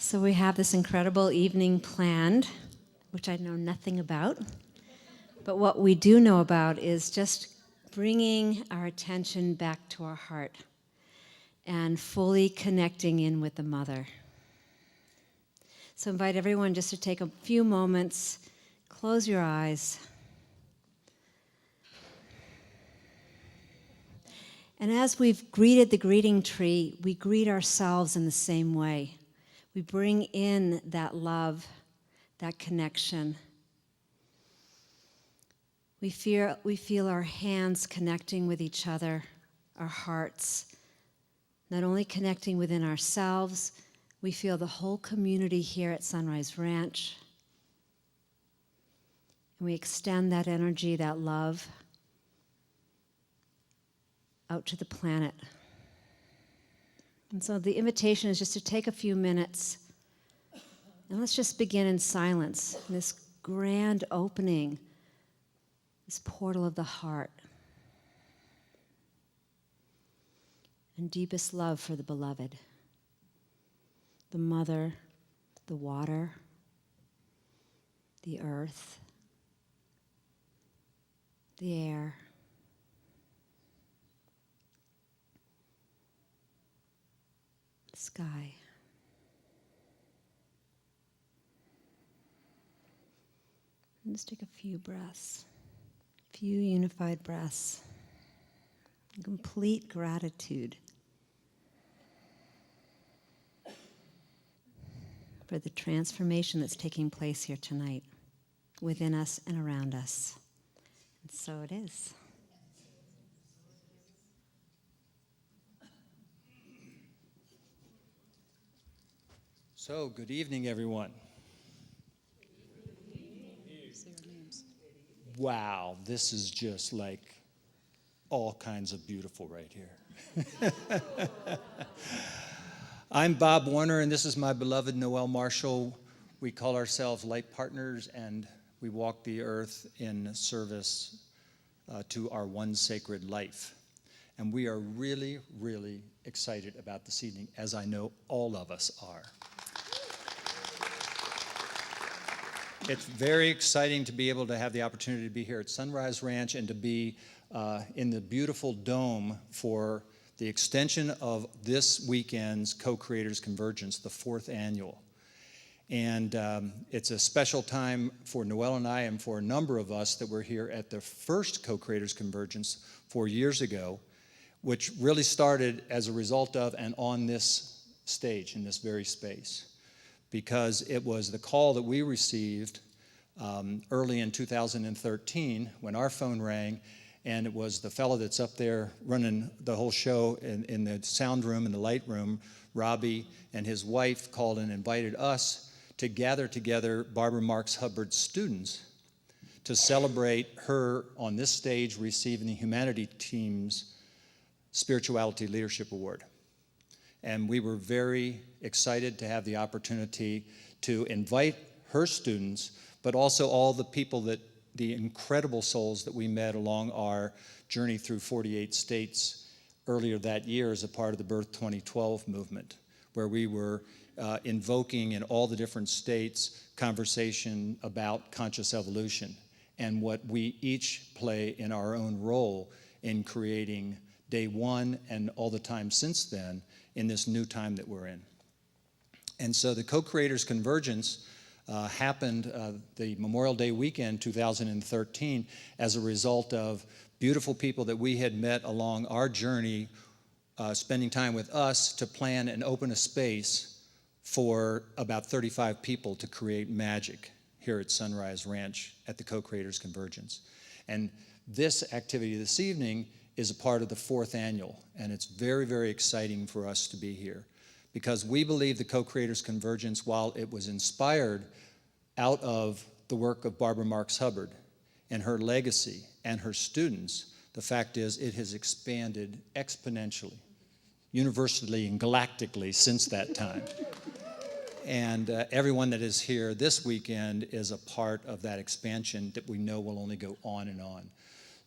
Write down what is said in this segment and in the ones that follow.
So we have this incredible evening planned, which I know nothing about. But what we do know about is just bringing our attention back to our heart and fully connecting in with the mother. So invite everyone just to take a few moments, close your eyes. And as we've greeted the greeting tree, we greet ourselves in the same way. We bring in that love, that connection. We feel our hands connecting with each other, our hearts, not only connecting within ourselves, we feel the whole community here at Sunrise Ranch. And we extend that energy, that love, out to the planet. And so the invitation is just to take a few minutes and let's just begin in silence, in this grand opening, this portal of the heart, and deepest love for the beloved, the mother, the water, the earth, the air, the sky. And just take a few breaths, a few unified breaths, complete gratitude for the transformation that's taking place here tonight, within us and around us. And so it is. So, good evening, everyone. Wow, this is just like all kinds of beautiful right here. I'm Bob Warner, and this is my beloved Noel Marshall. We call ourselves Light Partners, and we walk the earth in service to our one sacred life. And we are really, really excited about this evening, as I know all of us are. It's very exciting to be able to have the opportunity to be here at Sunrise Ranch and to be in the beautiful dome for the extension of this weekend's Co-Creators Convergence, the 4th annual. And it's a special time for Noel and I and for a number of us that were here at the first Co-Creators Convergence 4 years ago, which really started as a result of and on this stage, in this very space. Because it was the call that we received early in 2013 when our phone rang, and it was the fellow that's up there running the whole show in the sound room and the light room, Robbie, and his wife called and invited us to gather together Barbara Marx Hubbard's students to celebrate her on this stage receiving the Humanity Team's Spirituality Leadership Award. And we were very excited to have the opportunity to invite her students, but also all the people the incredible souls that we met along our journey through 48 states earlier that year as a part of the Birth 2012 movement, where we were invoking in all the different states conversation about conscious evolution and what we each play in our own role in creating day one and all the time since then in this new time that we're in. And so the Co-Creators Convergence happened the Memorial Day weekend 2013 as a result of beautiful people that we had met along our journey, spending time with us to plan and open a space for about 35 people to create magic here at Sunrise Ranch at the Co-Creators Convergence. And this activity this evening is a part of the 4th annual, and it's very, very exciting for us to be here because we believe the Co-Creators Convergence, while it was inspired out of the work of Barbara Marx Hubbard and her legacy and her students, the fact is it has expanded exponentially, universally and galactically since that time. And everyone that is here this weekend is a part of that expansion that we know will only go on and on.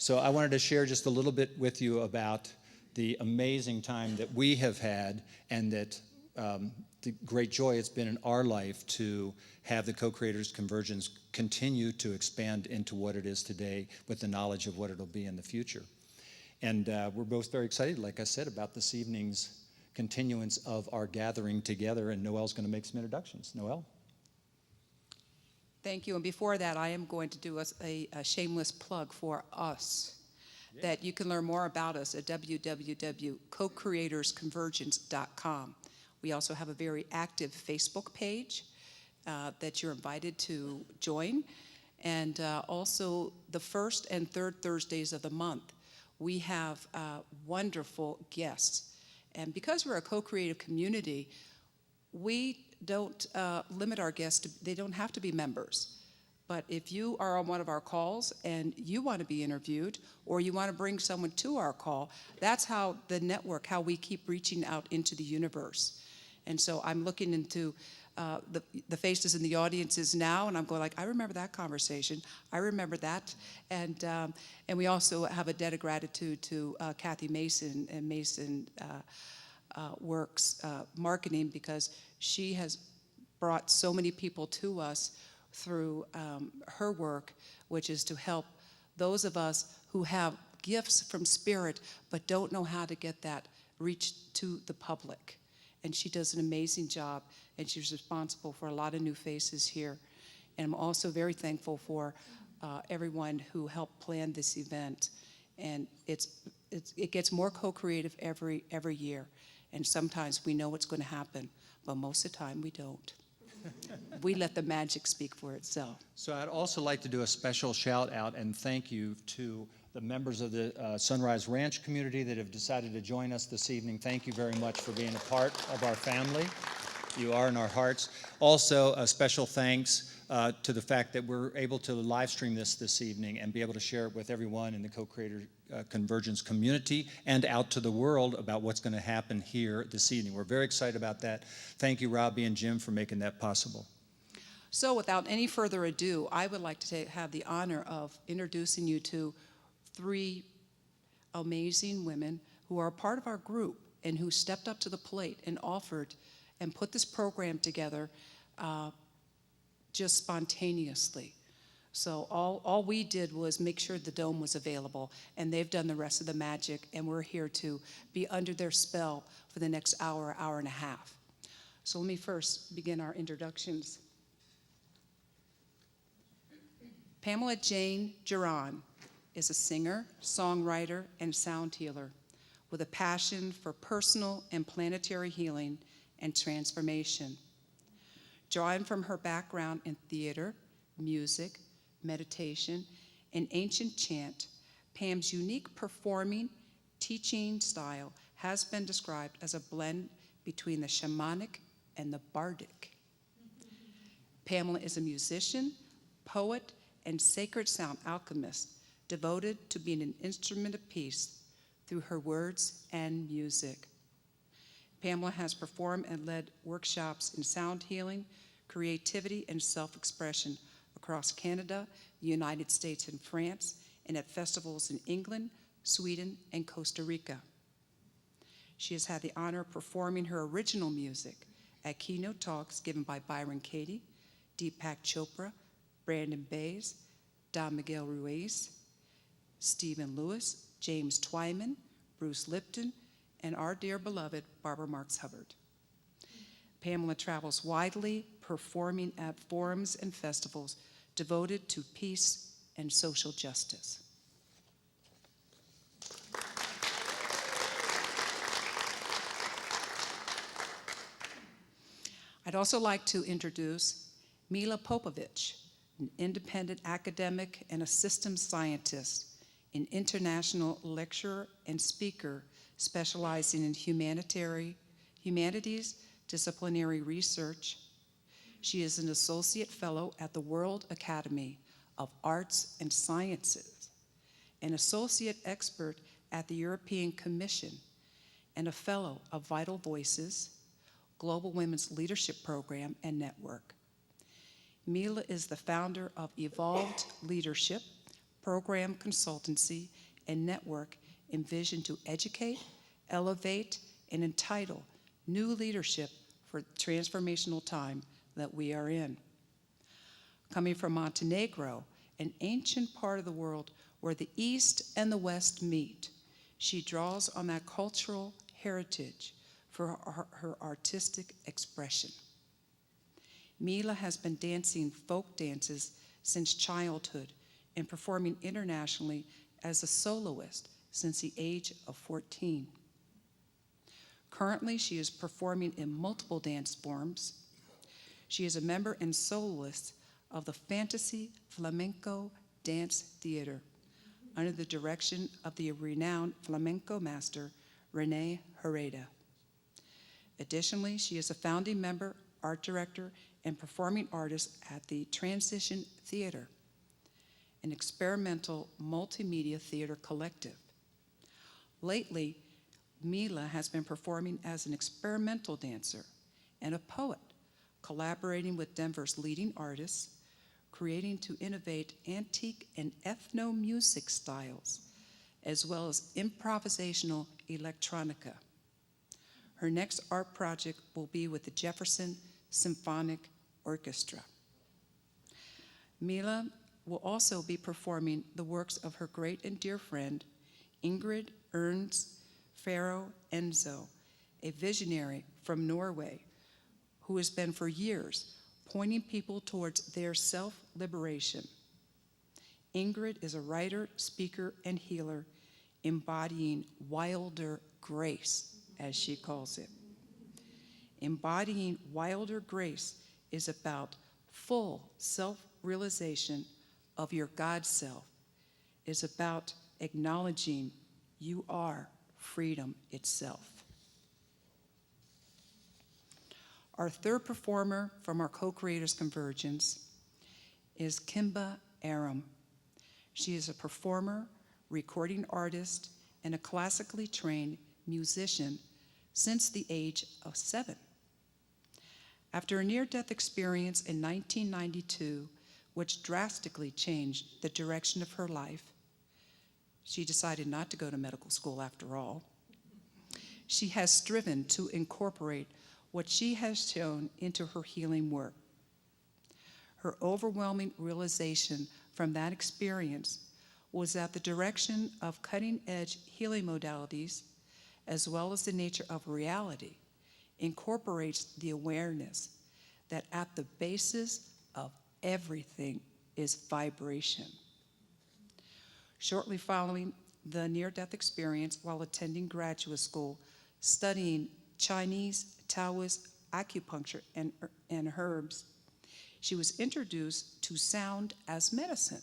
So I wanted to share just a little bit with you about the amazing time that we have had and that the great joy it's been in our life to have the Co-Creators Convergence continue to expand into what it is today with the knowledge of what it'll be in the future. And we're both very excited, like I said, about this evening's continuance of our gathering together, and Noelle's going to make some introductions. Noelle? Thank you. And before that, I am going to do a shameless plug for us, that you can learn more about us at www.co-creatorsconvergence.com. We also have a very active Facebook page that you're invited to join. And also the first and third Thursdays of the month, we have wonderful guests. And because we're a co-creative community, we don't limit our guests to, they don't have to be members. But if you are on one of our calls and you want to be interviewed, or you want to bring someone to our call, that's how the network, how we keep reaching out into the universe. And so I'm looking into the faces in the audiences now, and I'm going like, I remember that conversation. I remember that. And we also have a debt of gratitude to Kathy Mason and Mason Works Marketing, because she has brought so many people to us through her work, which is to help those of us who have gifts from spirit but don't know how to get that reached to the public. And she does an amazing job, and she's responsible for a lot of new faces here. And I'm also very thankful for everyone who helped plan this event. And it gets more co-creative every year. And sometimes we know what's going to happen, but most of the time we don't. We let the magic speak for itself. So I'd also like to do a special shout out and thank you to the members of the Sunrise Ranch community that have decided to join us this evening. Thank you very much for being a part of our family. You are in our hearts. Also, a special thanks to the fact that we're able to live stream this evening and be able to share it with everyone in the Co-Creator Convergence community and out to the world about what's going to happen here this evening. We're very excited about that. Thank you, Robbie and Jim, for making that possible. So without any further ado, I would like to have the honor of introducing you to 3 amazing women who are a part of our group and who stepped up to the plate and offered and put this program together just spontaneously. So all we did was make sure the dome was available, and they've done the rest of the magic, and we're here to be under their spell for the next hour and a half. So let me first begin our introductions. Pamela Gerrand is a singer, songwriter, and sound healer with a passion for personal and planetary healing and transformation. Drawing from her background in theater, music, meditation, and ancient chant, Pam's unique performing, teaching style has been described as a blend between the shamanic and the bardic. Pamela is a musician, poet, and sacred sound alchemist, devoted to being an instrument of peace through her words and music. Pamela has performed and led workshops in sound healing, creativity, and self-expression across Canada, the United States, and France, and at festivals in England, Sweden, and Costa Rica. She has had the honor of performing her original music at keynote talks given by Byron Katie, Deepak Chopra, Brandon Bays, Don Miguel Ruiz, Stephen Lewis, James Twyman, Bruce Lipton, and our dear beloved Barbara Marx Hubbard. Pamela travels widely, performing at forums and festivals devoted to peace and social justice. I'd also like to introduce Mila Popovic, an independent academic and a systems scientist, an international lecturer and speaker specializing in humanities, disciplinary research. She is an associate fellow at the World Academy of Arts and Sciences, an associate expert at the European Commission, and a fellow of Vital Voices, Global Women's Leadership Program and Network. Mila is the founder of Evolved Leadership, program consultancy, and network envisioned to educate, elevate, and entitle new leadership for the transformational time that we are in. Coming from Montenegro, an ancient part of the world where the East and the West meet, she draws on that cultural heritage for her artistic expression. Mila has been dancing folk dances since childhood and performing internationally as a soloist since the age of 14. Currently, she is performing in multiple dance forms. She is a member and soloist of the Fantasy Flamenco Dance Theater under the direction of the renowned flamenco master, Rene Herrera. Additionally, she is a founding member, art director, and performing artist at the Transition Theater, an experimental multimedia theater collective. Lately, Mila has been performing as an experimental dancer and a poet, collaborating with Denver's leading artists, creating to innovate antique and ethno-music styles, as well as improvisational electronica. Her next art project will be with the Jefferson Symphonic Orchestra. Mila will also be performing the works of her great and dear friend, Ingrid Ernst Faro Enzo, a visionary from Norway who has been for years pointing people towards their self-liberation. Ingrid is a writer, speaker, and healer embodying wilder grace, as she calls it. Embodying wilder grace is about full self-realization of your God self. It's about acknowledging you are freedom itself. Our third performer from our Co-Creators Convergence is Kimba Arem. She is a performer, recording artist, and a classically trained musician since the age of 7. After a near-death experience in 1992, which drastically changed the direction of her life, she decided not to go to medical school after all. She has striven to incorporate what she has shown into her healing work. Her overwhelming realization from that experience was that the direction of cutting-edge healing modalities, as well as the nature of reality, incorporates the awareness that at the basis of everything is vibration. Shortly following the near-death experience while attending graduate school, studying Chinese, Taoist, acupuncture, and herbs, she was introduced to sound as medicine.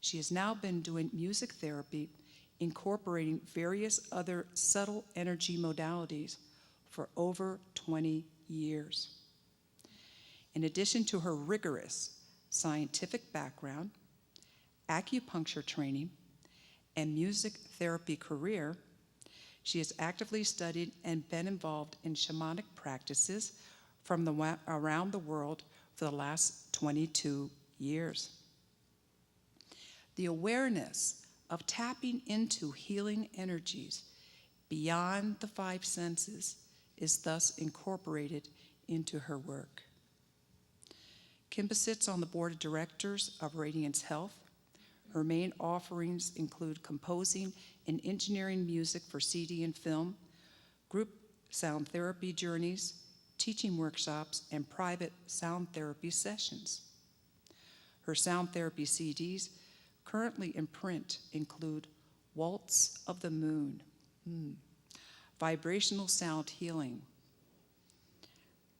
She has now been doing music therapy, incorporating various other subtle energy modalities for over 20 years. In addition to her rigorous scientific background, acupuncture training, and music therapy career, she has actively studied and been involved in shamanic practices from around the world for the last 22 years. The awareness of tapping into healing energies beyond the 5 senses is thus incorporated into her work. Kimba sits on the board of directors of Radiance Health. Her main offerings include composing and engineering music for CD and film, group sound therapy journeys, teaching workshops, and private sound therapy sessions. Her sound therapy CDs currently in print include Waltz of the Moon, Vibrational Sound Healing,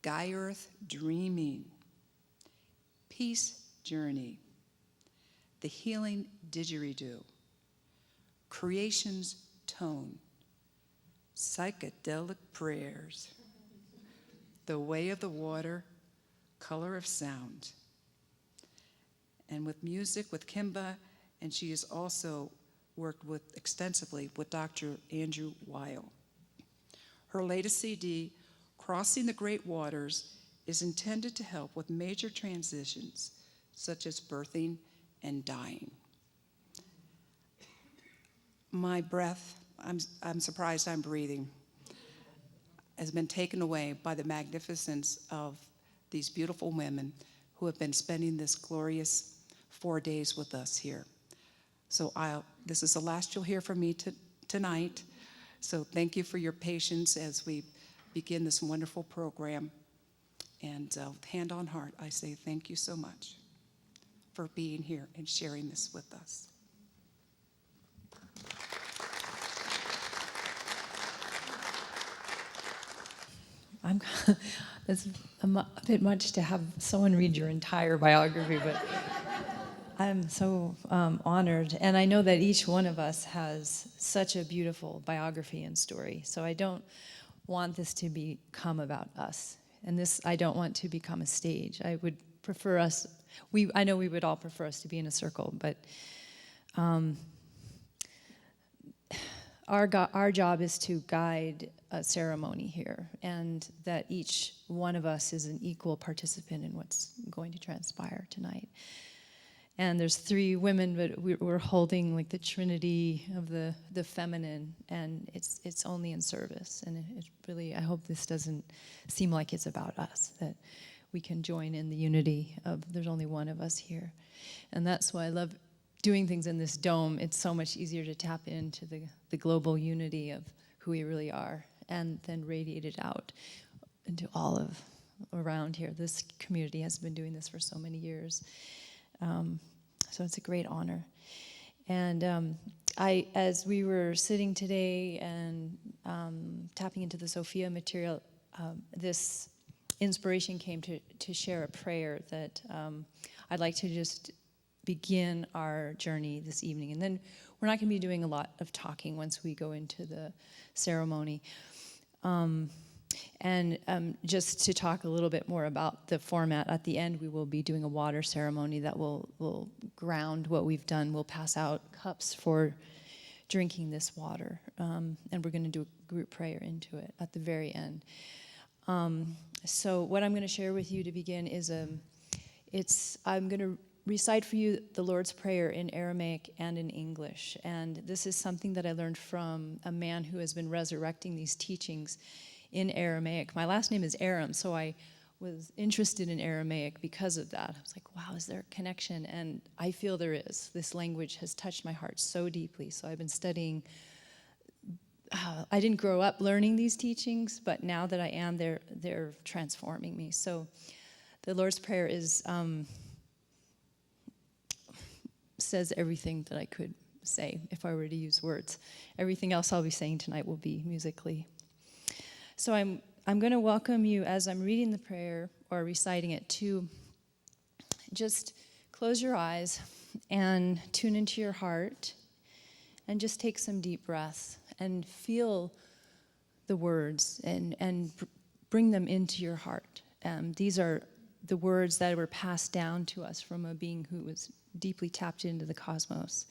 Gaia Earth Dreaming, Peace Journey, The Healing Didgeridoo, Creation's Tone, Psychedelic Prayers, The Way of the Water, Color of Sound. And with music with Kimba, and she has also worked extensively with Dr. Andrew Weil. Her latest CD, Crossing the Great Waters, is intended to help with major transitions such as birthing and dying. My breath, I'm surprised I'm breathing. has been taken away by the magnificence of these beautiful women who have been spending this glorious 4 days with us here. So this is the last you'll hear from me tonight. So thank you for your patience as we begin this wonderful program. And hand on heart, I say thank you so much for being here and sharing this with us. It's a bit much to have someone read your entire biography, but I'm so honored. And I know that each one of us has such a beautiful biography and story. So I don't want this to become about us. And this, I don't want to become a stage. I would prefer us, I know we would all prefer us to be in a circle, but our job is to guide a ceremony here, and that each one of us is an equal participant in what's going to transpire tonight. And there's 3 women, but we're holding like the trinity of the feminine, and it's only in service. And it really, I hope this doesn't seem like it's about us, that we can join in the unity of there's only one of us here. And that's why I love doing things in this dome. It's so much easier to tap into the global unity of who we really are, and then radiate it out into all of around here. This community has been doing this for so many years. So it's a great honor. And as we were sitting today and tapping into the Sophia material, this inspiration came to share a prayer that I'd like to just begin our journey this evening. And then we're not going to be doing a lot of talking once we go into the ceremony. Just to talk a little bit more about the format, at the end we will be doing a water ceremony that will ground what we've done. We'll pass out cups for drinking this water, and we're going to do a group prayer into it at the very end. So what I'm going to share with you to begin is I'm going to recite for you the Lord's Prayer in Aramaic and in English. And this is something that I learned from a man who has been resurrecting these teachings in Aramaic. My last name is Arem, so I was interested in Aramaic because of that. I was like, wow, is there a connection? And I feel there is. This language has touched my heart so deeply. So I've been studying. I didn't grow up learning these teachings, but now that I am, they're transforming me. So the Lord's Prayer says everything that I could say if I were to use words. Everything else I'll be saying tonight will be musically. So I'm going to welcome you as I'm reading the prayer or reciting it to just close your eyes and tune into your heart and just take some deep breaths and feel the words and bring them into your heart. These are the words that were passed down to us from a being who was deeply tapped into the cosmos.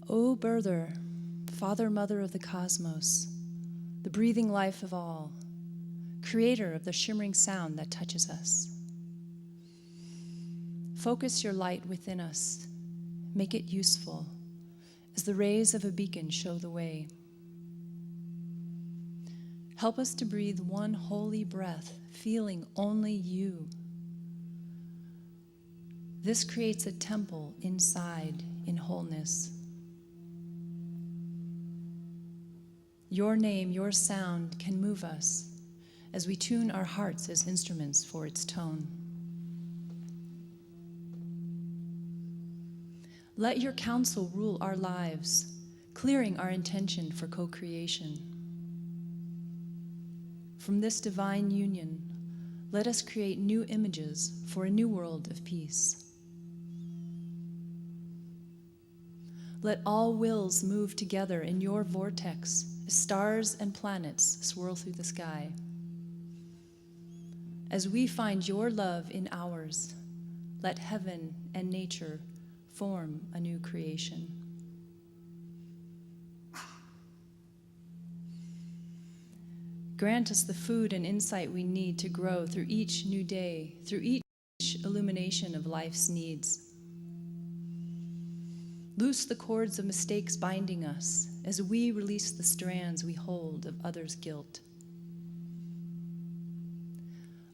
O birther, father, mother of the cosmos, the breathing life of all, creator of the shimmering sound that touches us. Focus your light within us, make it useful, as the rays of a beacon show the way. Help us to breathe one holy breath, feeling only you. This creates a temple inside in wholeness. Your name, your sound can move us as we tune our hearts as instruments for its tone. Let your counsel rule our lives, clearing our intention for co-creation. from this divine union, let us create new images for a new world of peace. Let all wills move together in your vortex as stars and planets swirl through the sky. As we find your love in ours, let heaven and nature form a new creation. Grant us the food and insight we need to grow through each new day, through each illumination of life's needs. Loose the cords of mistakes binding us as we release the strands we hold of others' guilt.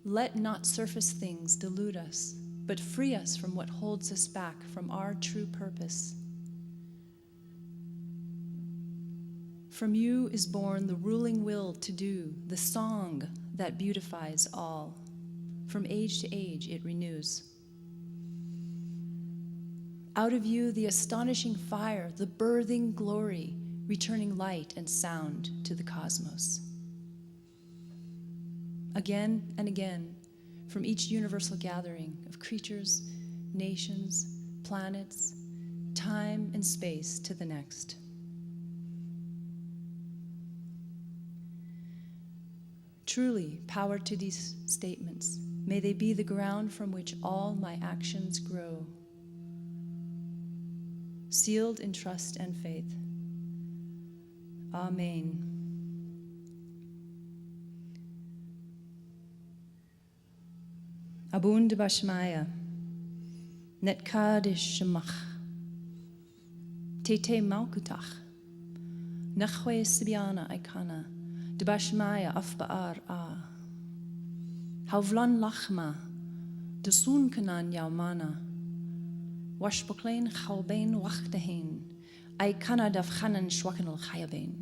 Let not surface things delude us, but free us from what holds us back from our true purpose. From you is born the ruling will to do, the song that beautifies all. From age to age it renews. Out of you the astonishing fire, the birthing glory, returning light and sound to the cosmos. Again and again, from each universal gathering of creatures, nations, planets, time and space to the next. Truly, power to these statements. May they be the ground from which all my actions grow. Sealed in trust and faith. Amen. Abun de Bashmaya, Netkadish Shemach, Tete Maukutach, Nachwe Sibiana Aikana, de Bashmaya Afbaar A, Havlan Lachma, de Soonkanan Yaumana, Washboklein Chaubein Wachtehin, Aikana daf Chanan Schwakenel Chayabein.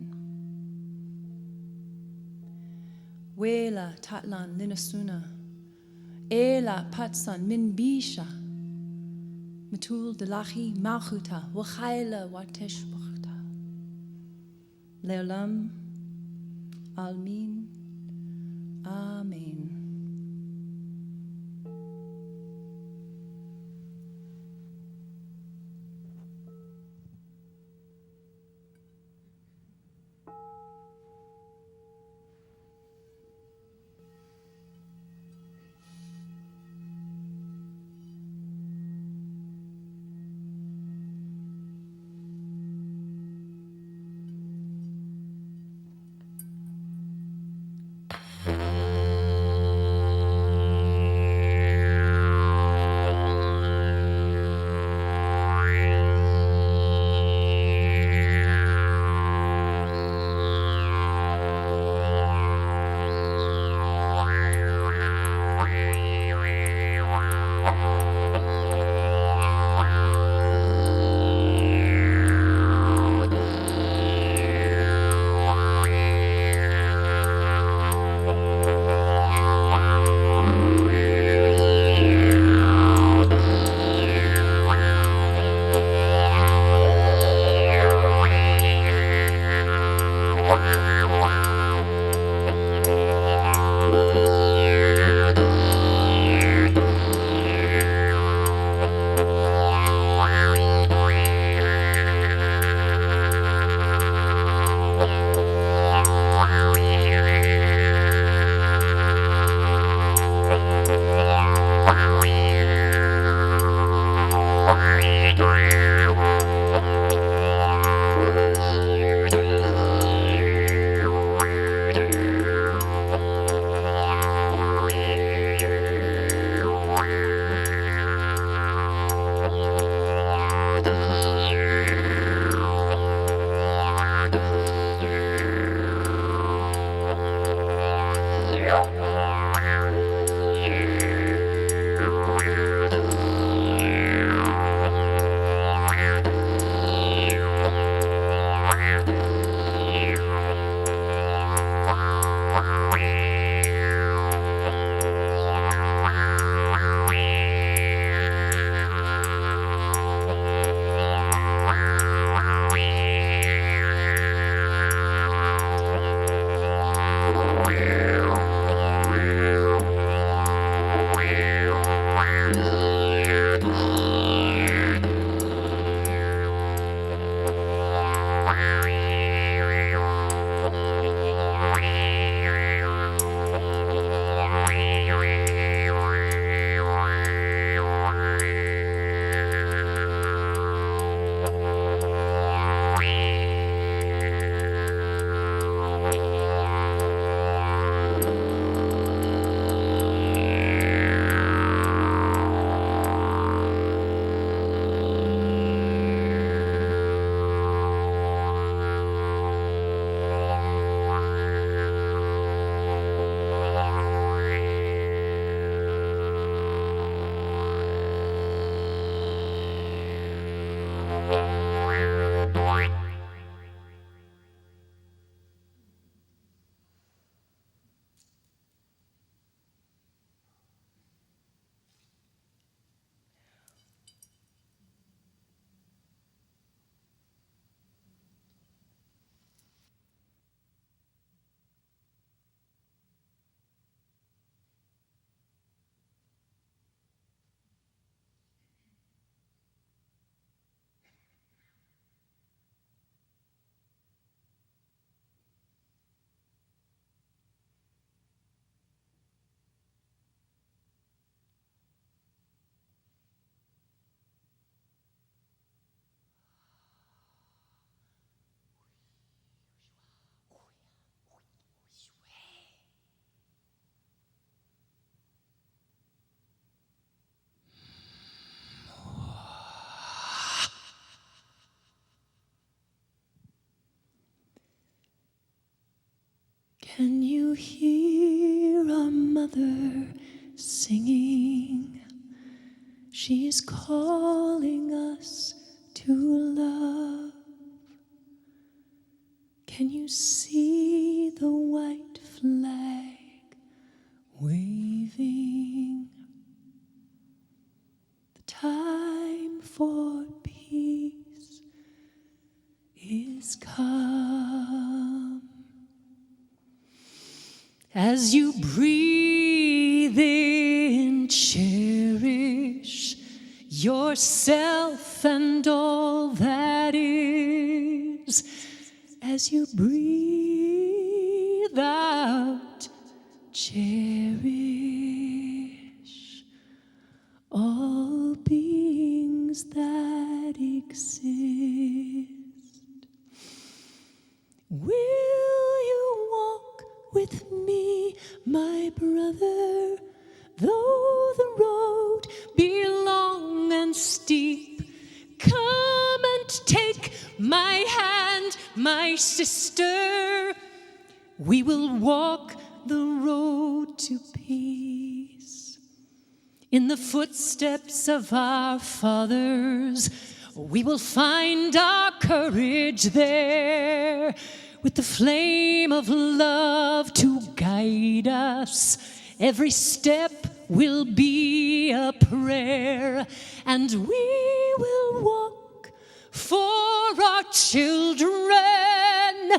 Wela Tatlan Linasuna, Ela Patsan Min Bisha, Matul Delachi Malchuta, Wachaila Watesh Bachta, Leolam, Almin, Amen. Yeah. Can you hear our mother singing? She's calling us to love. Can you see the white flag waving? The time for peace is come. As you breathe in, cherish yourself and all that is. As you breathe out, cherish all beings that exist. Will you walk with me, my brother, though the road be long and steep? Come and take my hand, my sister. We will walk the road to peace. In the footsteps of our fathers, we will find our courage there, with the flame of love to guide us. Every step will be a prayer, and we will walk for our children.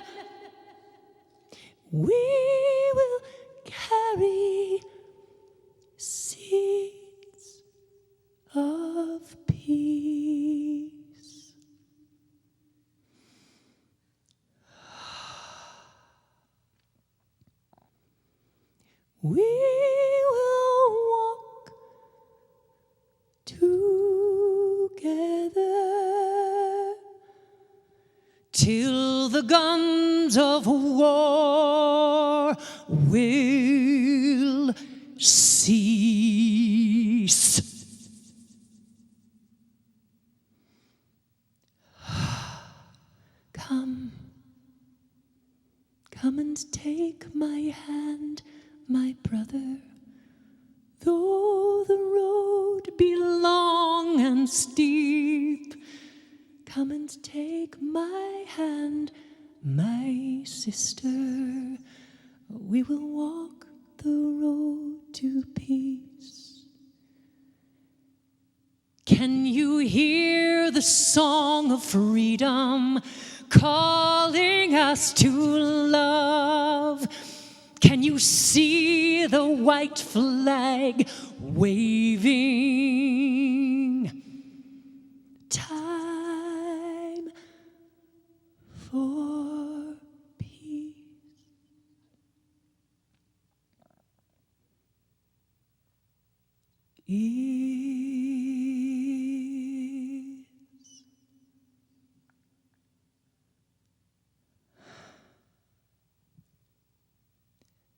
We will carry seeds of peace. We will walk together till the guns of war will cease. Come and take my hand, my brother, though the road be long and steep. Come and take my hand, my sister. We will walk the road to peace. Can you hear the song of freedom calling us to love? Can you see the white flag waving? Time for peace.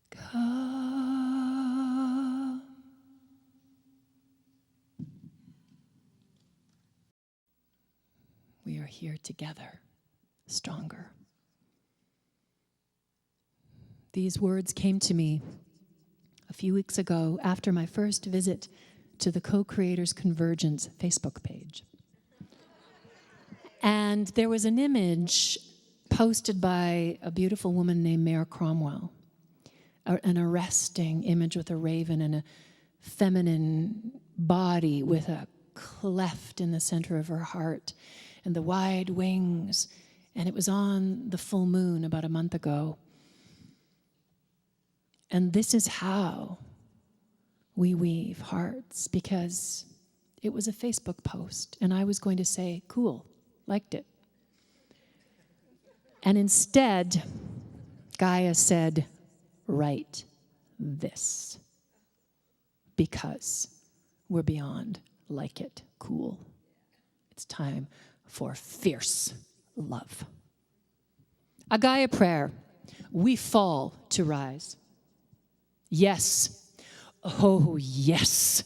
Come. We are here together, stronger. These words came to me a few weeks ago after my first visit to the Co-Creators Convergence Facebook page. And there was an image posted by a beautiful woman named Mary Cromwell, an arresting image with a raven and a feminine body with a cleft in the center of her heart and the wide wings. And it was on the full moon about a month ago. And this is how we weave hearts, because it was a Facebook post and I was going to say, cool, liked it. And instead, Gaia said, write this, because we're beyond like it, cool. It's time for fierce love. A Gaia prayer. We fall to rise. Yes. Oh, yes.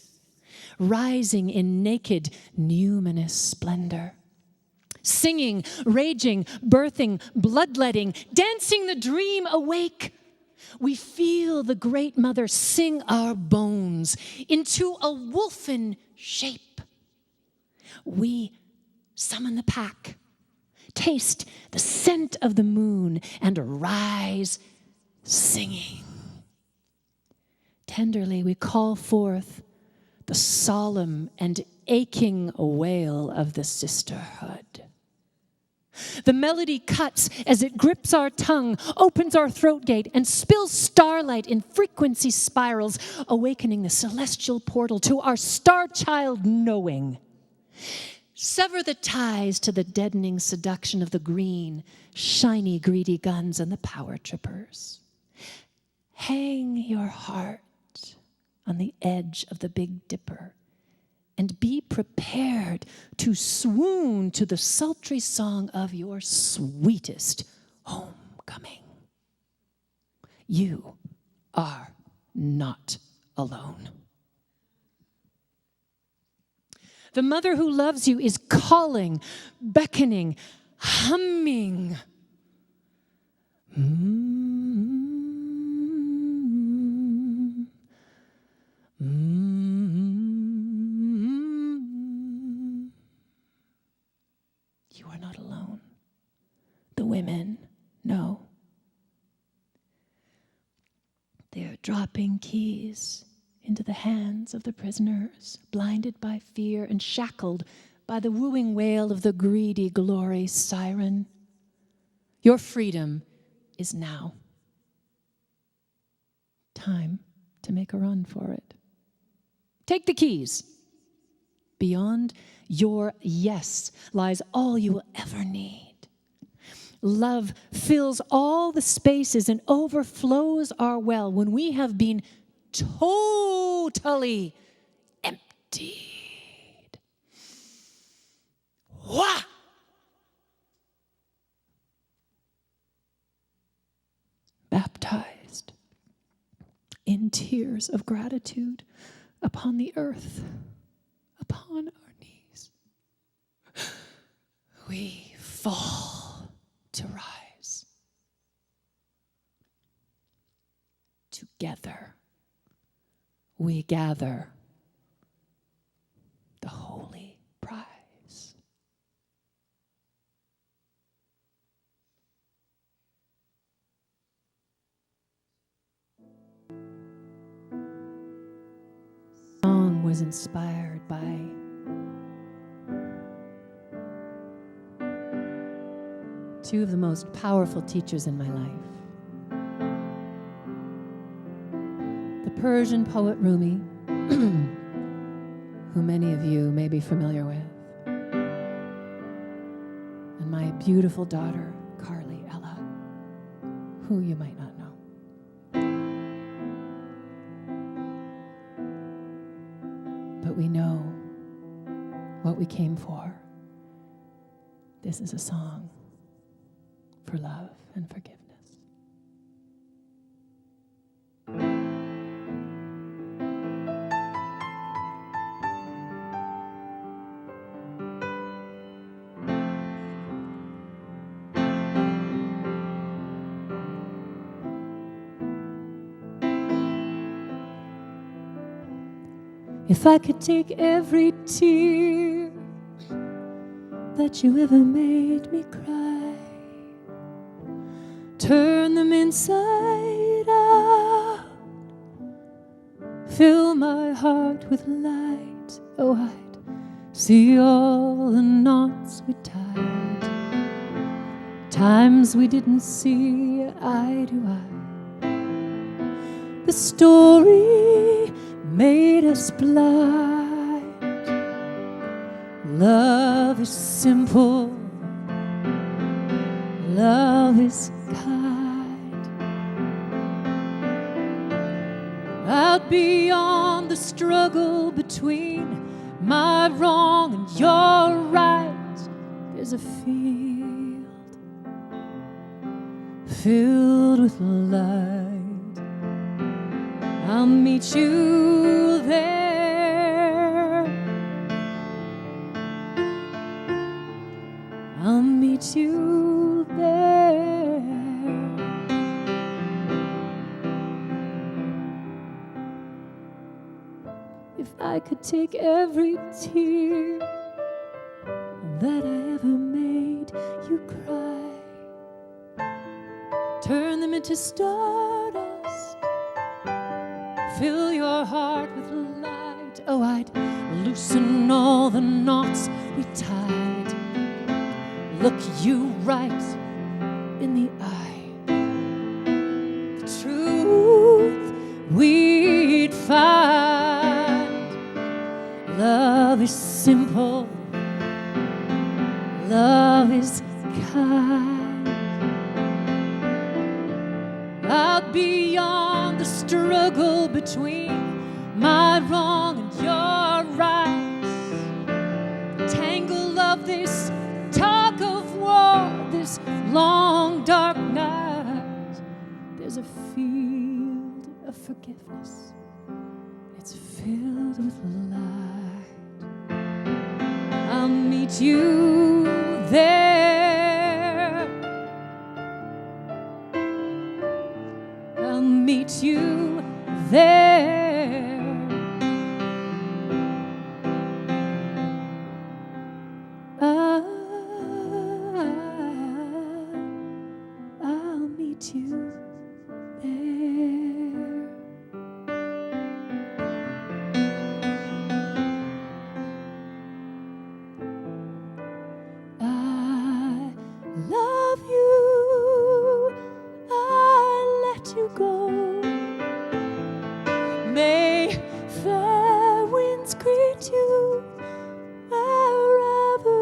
Rising in naked, numinous splendor. Singing, raging, birthing, bloodletting, dancing the dream awake. We feel the Great Mother sing our bones into a wolfen shape. We summon the pack, taste the scent of the moon, and rise singing. Tenderly we call forth the solemn and aching wail of the sisterhood. The melody cuts as it grips our tongue, opens our throat gate, and spills starlight in frequency spirals, awakening the celestial portal to our star child knowing. Sever the ties to the deadening seduction of the green, shiny, greedy guns and the power trippers. Hang your heart on the edge of the Big Dipper and be prepared to swoon to the sultry song of your sweetest homecoming. You are not alone. The mother who loves you is calling, beckoning, humming. You are not alone. The women know. They are dropping keys into the hands of the prisoners, blinded by fear and shackled by the wooing wail of the greedy glory siren. Your freedom is now. Time to make a run for it. Take the keys. Beyond your yes lies all you will ever need. Love fills all the spaces and overflows our well when we have been totally emptied. Wah! Baptized in tears of gratitude upon the earth, upon our knees, we fall to rise. Together, we gather the holy prize. Song was inspired by two of the most powerful teachers in my life. The Persian poet Rumi, who many of you may be familiar with, and my beautiful daughter, Carly Ella, who you might not know. But we know what we came for. This is a song for love and forgiveness. If I could take every tear that you ever made me cry, turn them inside out, fill my heart with light, oh, I'd see all the knots we tied, times we didn't see eye to eye. The story made us blind. Love is simple, love is kind. Out beyond the struggle between my wrong and your right, there's a field filled with light. I'll meet you there. I'll meet you there. if I could take every tear that I ever made you cry, turn them into stardust, fill your heart with light. Oh, I'd loosen all the knots we tied, look you right in the eye. The truth we'd find. Love is simple, love is kind. Out beyond the struggle between my wrong and your right, the tangle of this tug of war, this long dark night, there's a field of forgiveness. It's filled with light. I'll meet you there. I'll meet you there. I'll meet you there. I love you. I let you go. May fair winds greet you wherever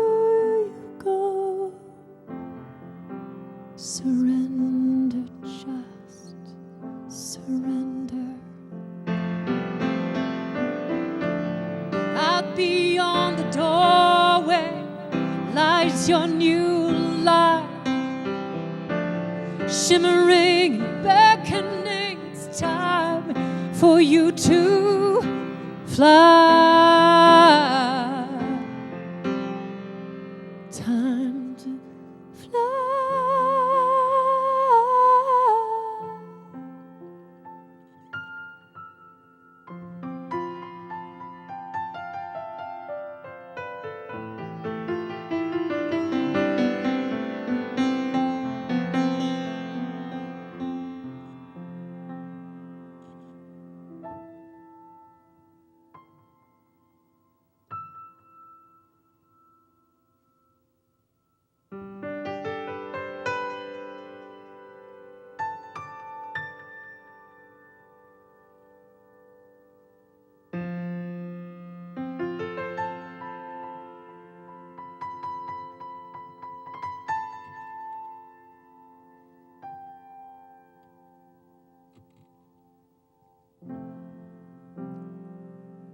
you go. Surrender, just surrender. Out beyond the doorway lies your new life, shimmering and beckoning. It's time for you to fly. Time to fly.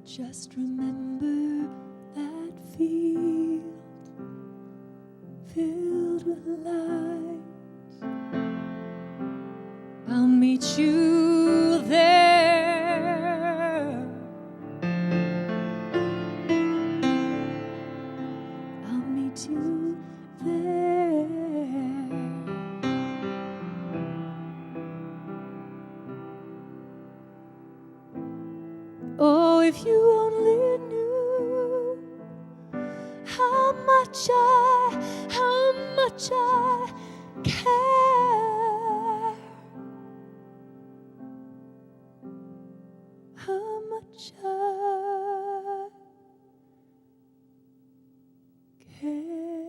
Just remember that field filled with light. I'll meet you there. I'll meet you there. Oh, if you only knew how much I care, how much I care.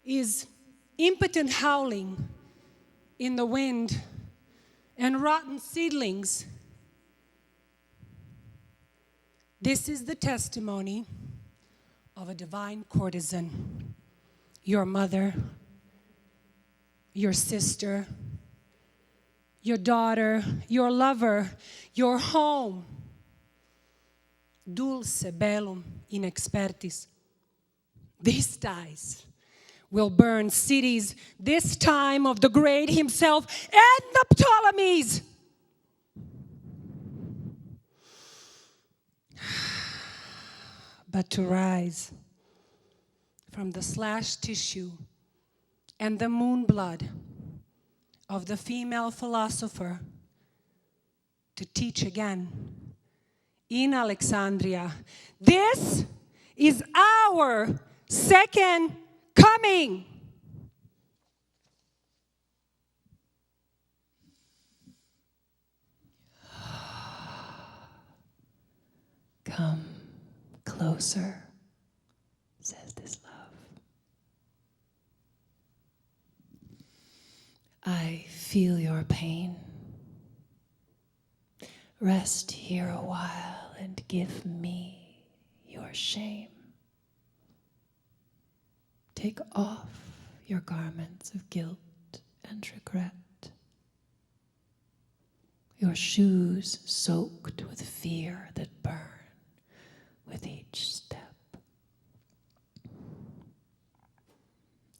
Is impotent howling in the wind and rotten seedlings. This is the testimony of a divine courtesan, your mother, your sister, your daughter, your lover, your home. Dulce bellum in expertis. These ties will burn cities, this time of the great himself and the Ptolemies. But to rise from the slashed tissue and the moon blood of the female philosopher to teach again in Alexandria. This is our second coming. Come closer, says this love. I feel your pain. Rest here a while and give me your shame. Take off your garments of guilt and regret. Your shoes soaked with fear that burn with each step.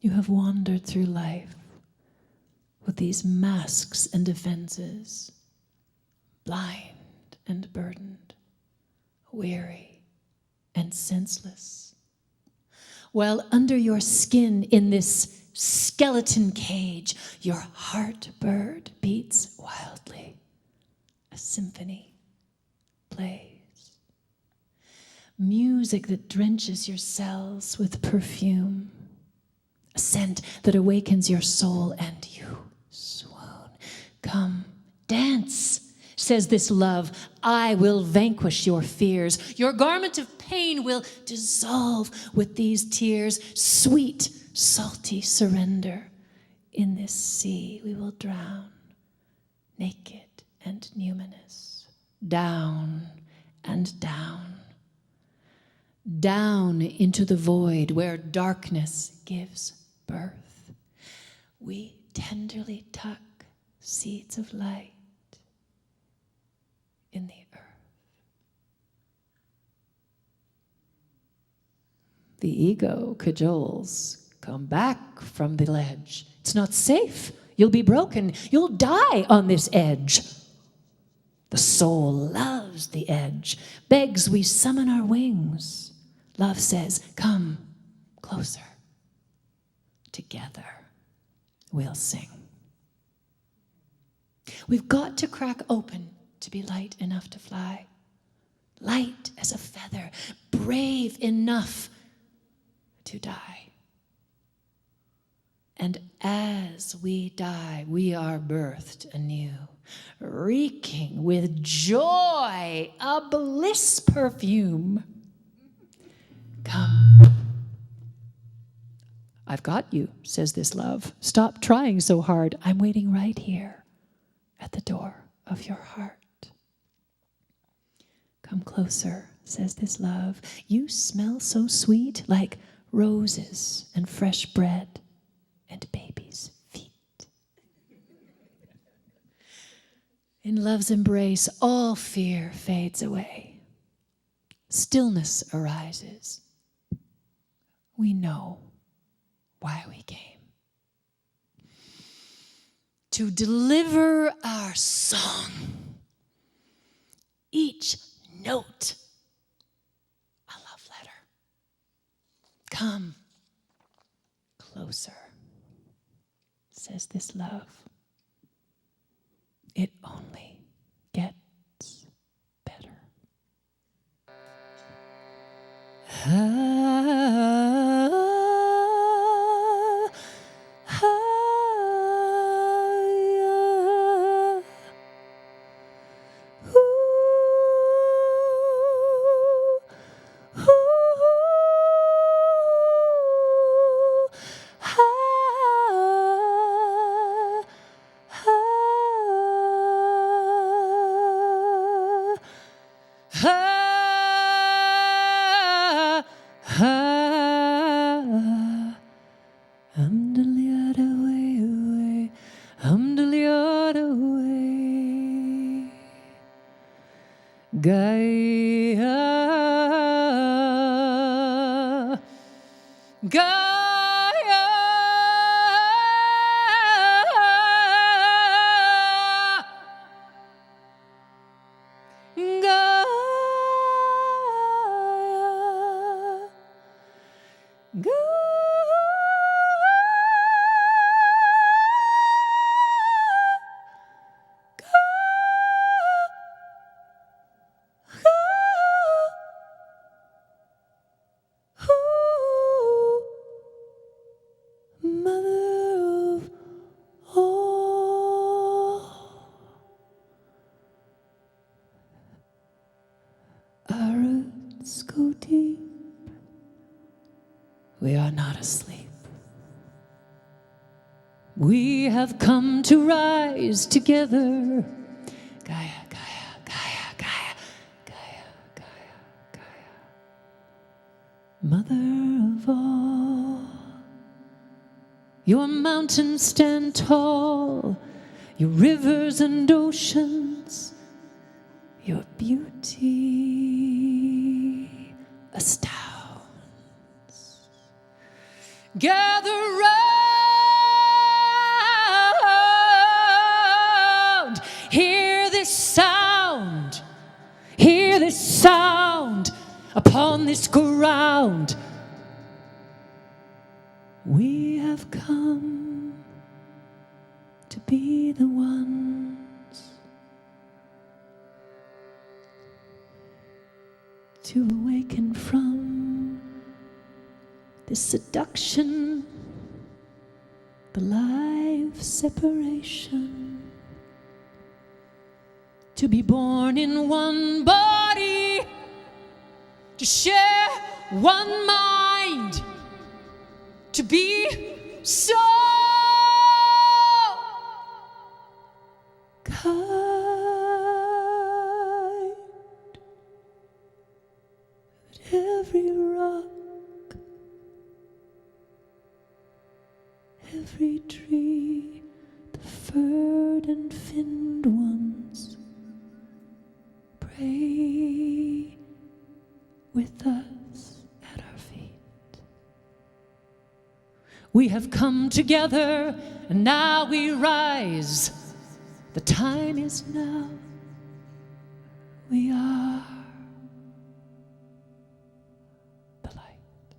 You have wandered through life with these masks and defenses, blind and burdened, weary and senseless. While under your skin in this skeleton cage, your heart bird beats wildly. A symphony plays. Music that drenches your cells with perfume. A scent that awakens your soul and you swoon. Come, dance, says this love. I will vanquish your fears. Your garment of pain will dissolve with these tears. Sweet, salty surrender. In this sea we will drown, naked and numinous. Down and down. Down into the void where darkness gives birth. We tenderly tuck seeds of light in the earth. The ego cajoles. Come back from the ledge. It's not safe. You'll be broken. You'll die on this edge. The soul loves the edge, begs we summon our wings. Love says, come closer. Together we'll sing. We've got to crack open to be light enough to fly. Light as a feather, brave enough to die. And as we die, we are birthed anew, reeking with joy, a bliss perfume. Come. I've got you, says this love. Stop trying so hard. I'm waiting right here at the door of your heart. Come closer, says this love. You smell so sweet, like roses and fresh bread and babies' feet. In love's embrace, all fear fades away. Stillness arises. We know why we came. To deliver our song. Each note a love letter. Come closer, says this love. It only gets better. Gaia, Gaia, Gaia, Gaia. Mother of all, our roots go deep. We are not asleep. We have come to rise together. Gaia, Gaia, Gaia, Gaia, Gaia, Gaia, Gaia. Mother of all, your mountains stand tall, your rivers and oceans, your beauty astounds. Gather round, hear this sound upon this ground. We have come to be the ones to awaken from this seduction, the life separation, to be born in one body, to share one mind, to be so kind that every rock, every tree, the furred and finned ones pray with us at our feet. We have come together, and now we rise. The time is now. We are the light.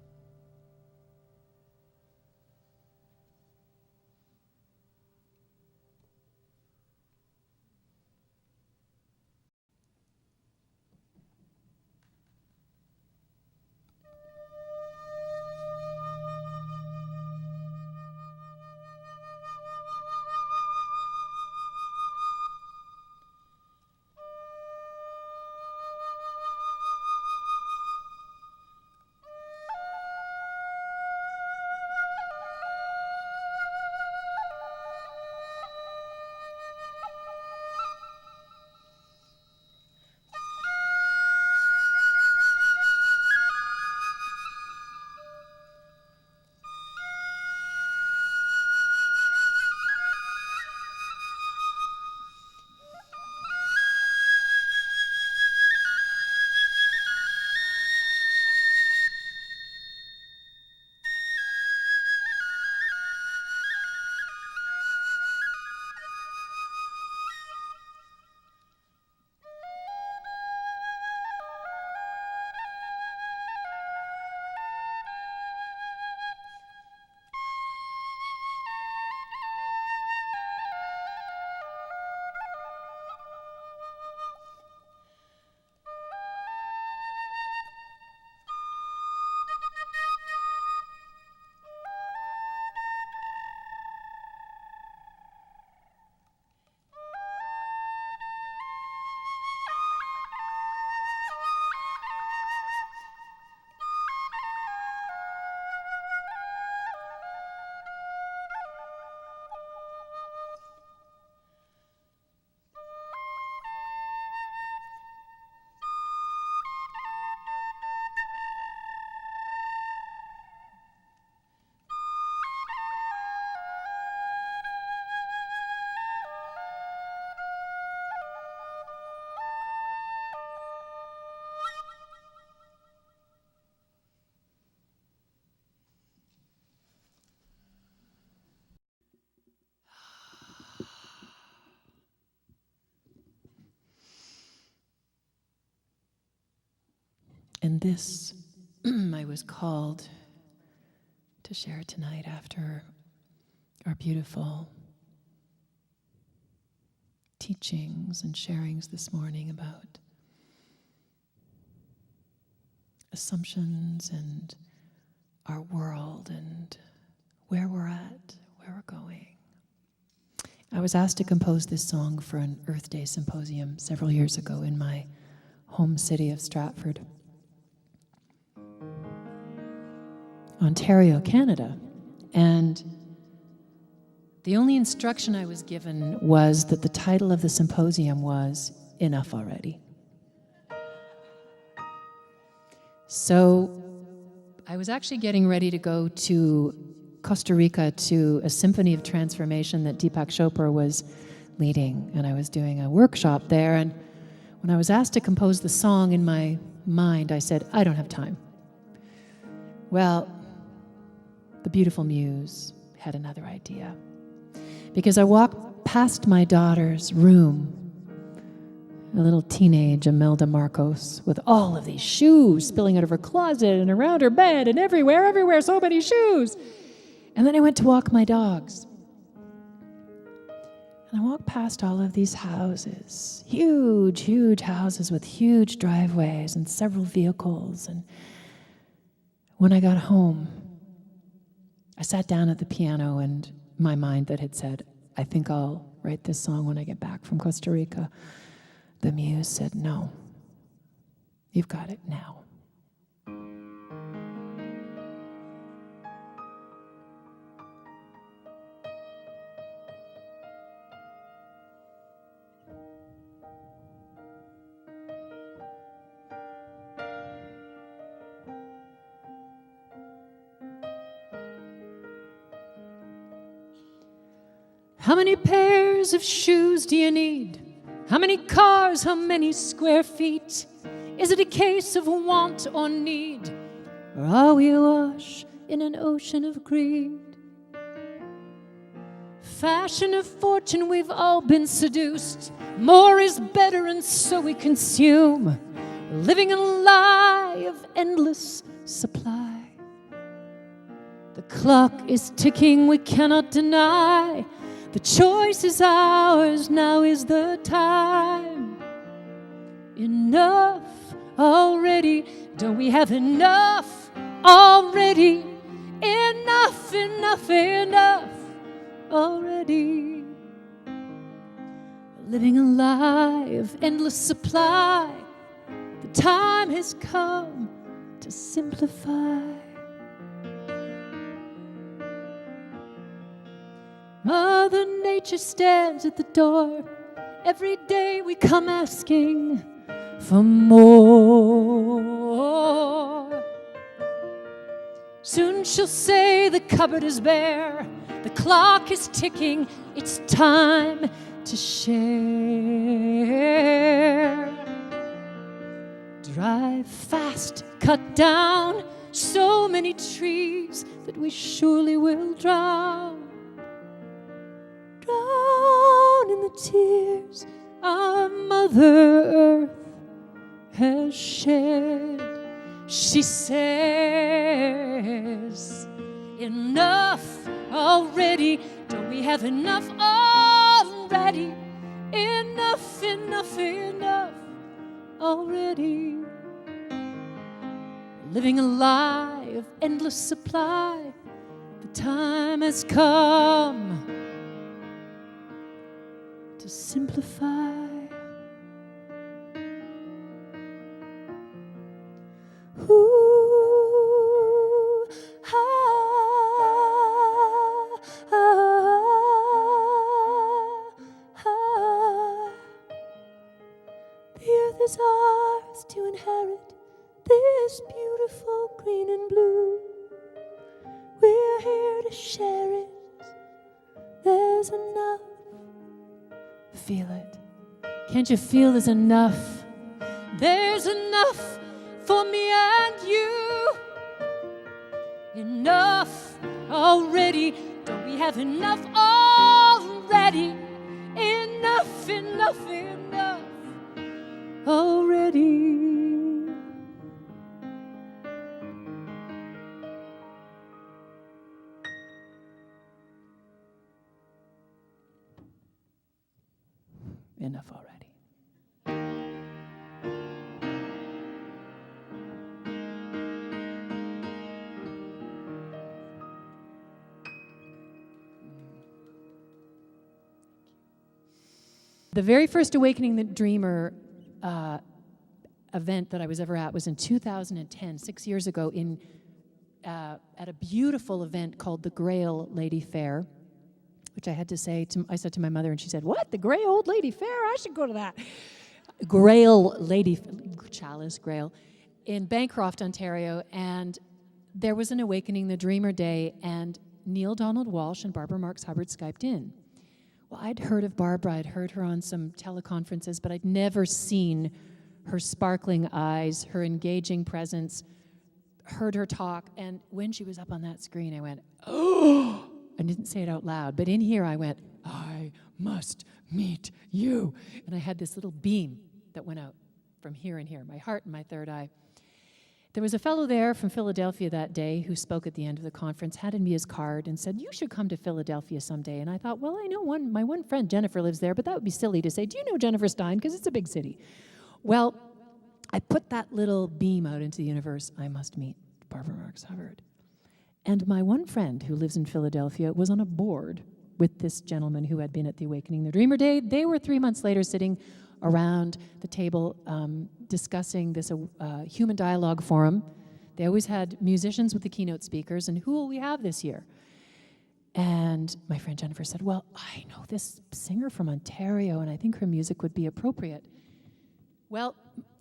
And this I was called to share tonight after our beautiful teachings and sharings this morning about assumptions and our world and where we're at, where we're going. I was asked to compose this song for an Earth Day symposium several years ago in my home city of Stratford, Ontario, Canada. And the only instruction I was given was that the title of the symposium was Enough Already. So I was actually getting ready to go to Costa Rica to a symphony of transformation that Deepak Chopra was leading, and I was doing a workshop there, and when I was asked to compose the song in my mind, I said, I don't have time. Well, the beautiful muse had another idea. Because I walked past my daughter's room, a little teenage Imelda Marcos, with all of these shoes spilling out of her closet and around her bed and everywhere, so many shoes. And then I went to walk my dogs. And I walked past all of these houses, huge, huge houses with huge driveways and several vehicles. And when I got home, I sat down at the piano, and my mind that had said, I think I'll write this song when I get back from Costa Rica, the muse said, no, you've got it now. How many pairs of shoes do you need? How many cars? How many square feet? Is it a case of want or need? Or are we awash in an ocean of greed? Fashion of fortune, we've all been seduced. More is better, and so we consume. We're living a lie of endless supply. The clock is ticking, we cannot deny. The choice is ours, now is the time. Enough already, don't we have enough already? Enough, enough, enough already. Living a lie of endless supply. The time has come to simplify. Mother Nature stands at the door. Every day we come asking for more. Soon she'll say the cupboard is bare. The clock is ticking. It's time to share. Drive fast, cut down so many trees that we surely will drown. Drown in the tears our Mother Earth has shed. She says, enough already. Don't we have enough already? Enough, enough, enough already. Living a lie of endless supply. The time has come to simplify. Ooh, ah, ah, ah. The earth is ours to inherit, this beautiful green and blue. We're here to share it. There's enough. Feel it. Can't you feel there's enough? There's enough for me and you. Enough already. Don't we have enough already? Enough, enough, enough already. enough already. The very first Awakening the Dreamer event that I was ever at was in 2010, 6 years ago, at a beautiful event called the Grail Lady Fair, which I said to my mother, and she said, "What? The Grey Old Lady Fair? I should go to that." Grail Lady, Chalice Grail, in Bancroft, Ontario, and there was an Awakening the Dreamer Day, and Neil Donald Walsh and Barbara Marks Hubbard Skyped in. Well, I'd heard of Barbara, I'd heard her on some teleconferences, but I'd never seen her sparkling eyes, her engaging presence, heard her talk, and when she was up on that screen, I went, "Oh!" I didn't say it out loud, but in here I went, "I must meet you." And I had this little beam that went out from here and here, my heart and my third eye. There was a fellow there from Philadelphia that day who spoke at the end of the conference, handed me his card and said, "You should come to Philadelphia someday." And I thought, well, I know my one friend, Jennifer, lives there, but that would be silly to say, "Do you know Jennifer Stein?" Because it's a big city. Well, I put that little beam out into the universe. I must meet Barbara Marks Hubbard. And my one friend who lives in Philadelphia was on a board with this gentleman who had been at the Awakening the Dreamer Day. They were 3 months later sitting around the table discussing this human dialogue forum. They always had musicians with the keynote speakers, and who will we have this year? And my friend Jennifer said, "Well, I know this singer from Ontario, and I think her music would be appropriate." Well,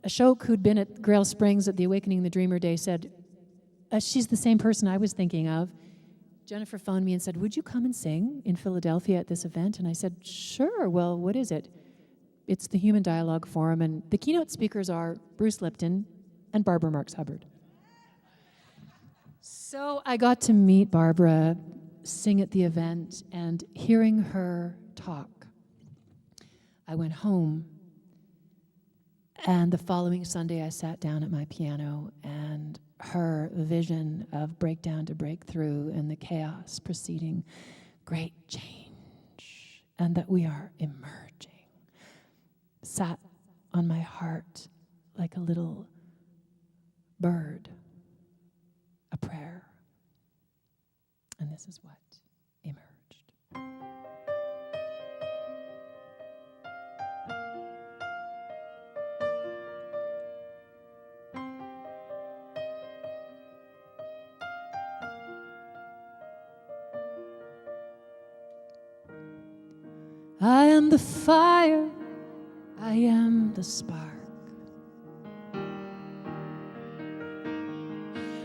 Ashok, who'd been at Grail Springs at the Awakening the Dreamer Day, said, "She's the same person I was thinking of." Jennifer phoned me and said, "Would you come and sing in Philadelphia at this event?" And I said, "Sure, well, what is it?" It's the Human Dialogue Forum, and the keynote speakers are Bruce Lipton and Barbara Marks Hubbard. So I got to meet Barbara, sing at the event, and hearing her talk, I went home, and the following Sunday I sat down at my piano, and her vision of breakdown to breakthrough and the chaos preceding great change, and that we are emerging, sat on my heart like a little bird, a prayer. And this is what emerged. I am the fire, I am the spark.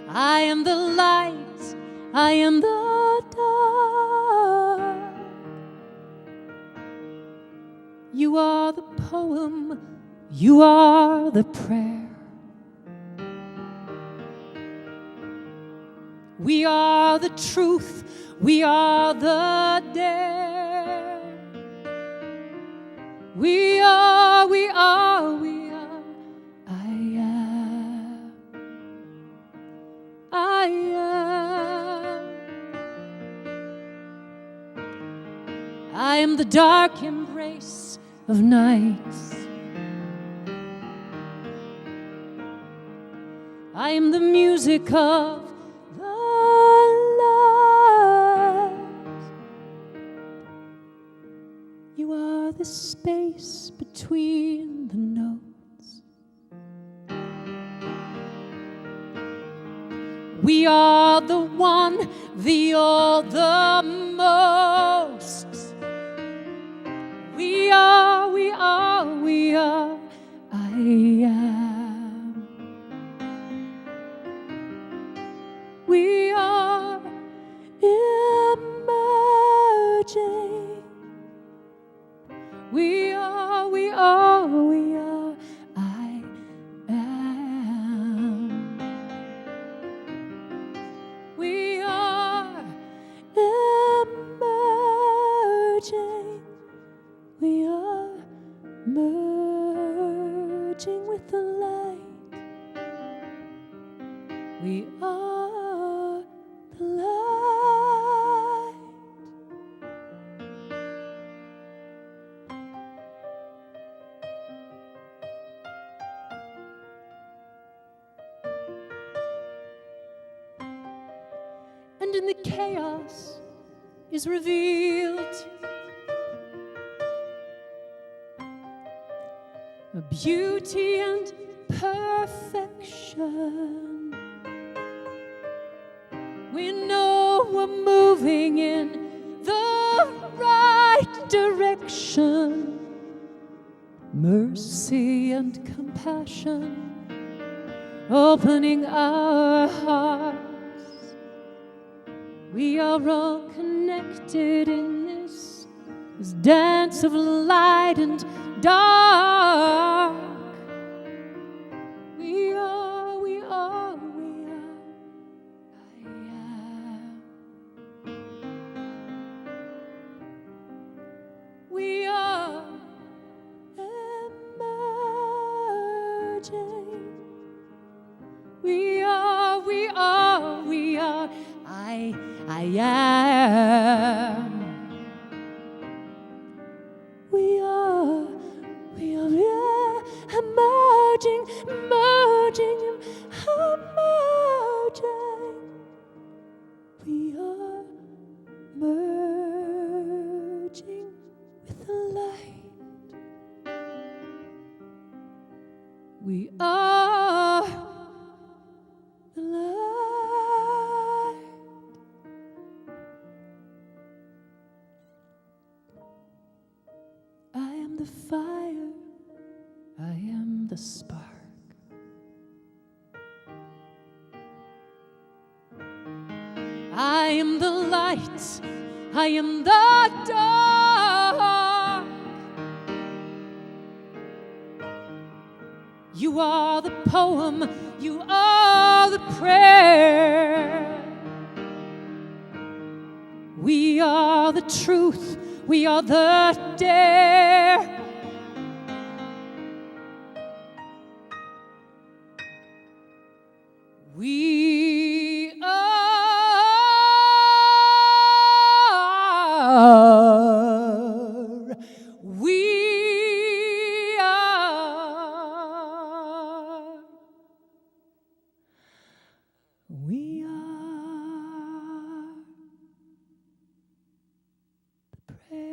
I am the light, I am the dark. You are the poem, you are the prayer. We are the truth, we are the dare. We are, we are, we are. I am, I am. I am the dark embrace of night. I am the music of the light. You are the space between the notes. We are the one, the all, the most. We are, we are, we are. I am. We are emerging. We are, we are, we are. I am. We are emerging. We are merging with the light. We are the light. in the chaos is revealed. A beauty and perfection. We know we're moving in the right direction. Mercy and compassion, opening our hearts. We are all connected in this dance of light and dark. We are, we are, we are, I am. We are emerging. We are, we are, we are, I am. We are emerging, emerging, emerging. We are merging with the light. We are the light. I am the fire, I am the spark. I am the light, I am the dark. You are the poem, you are the prayer. We are the truth, we are the dare. We are. We are. We are the prayer.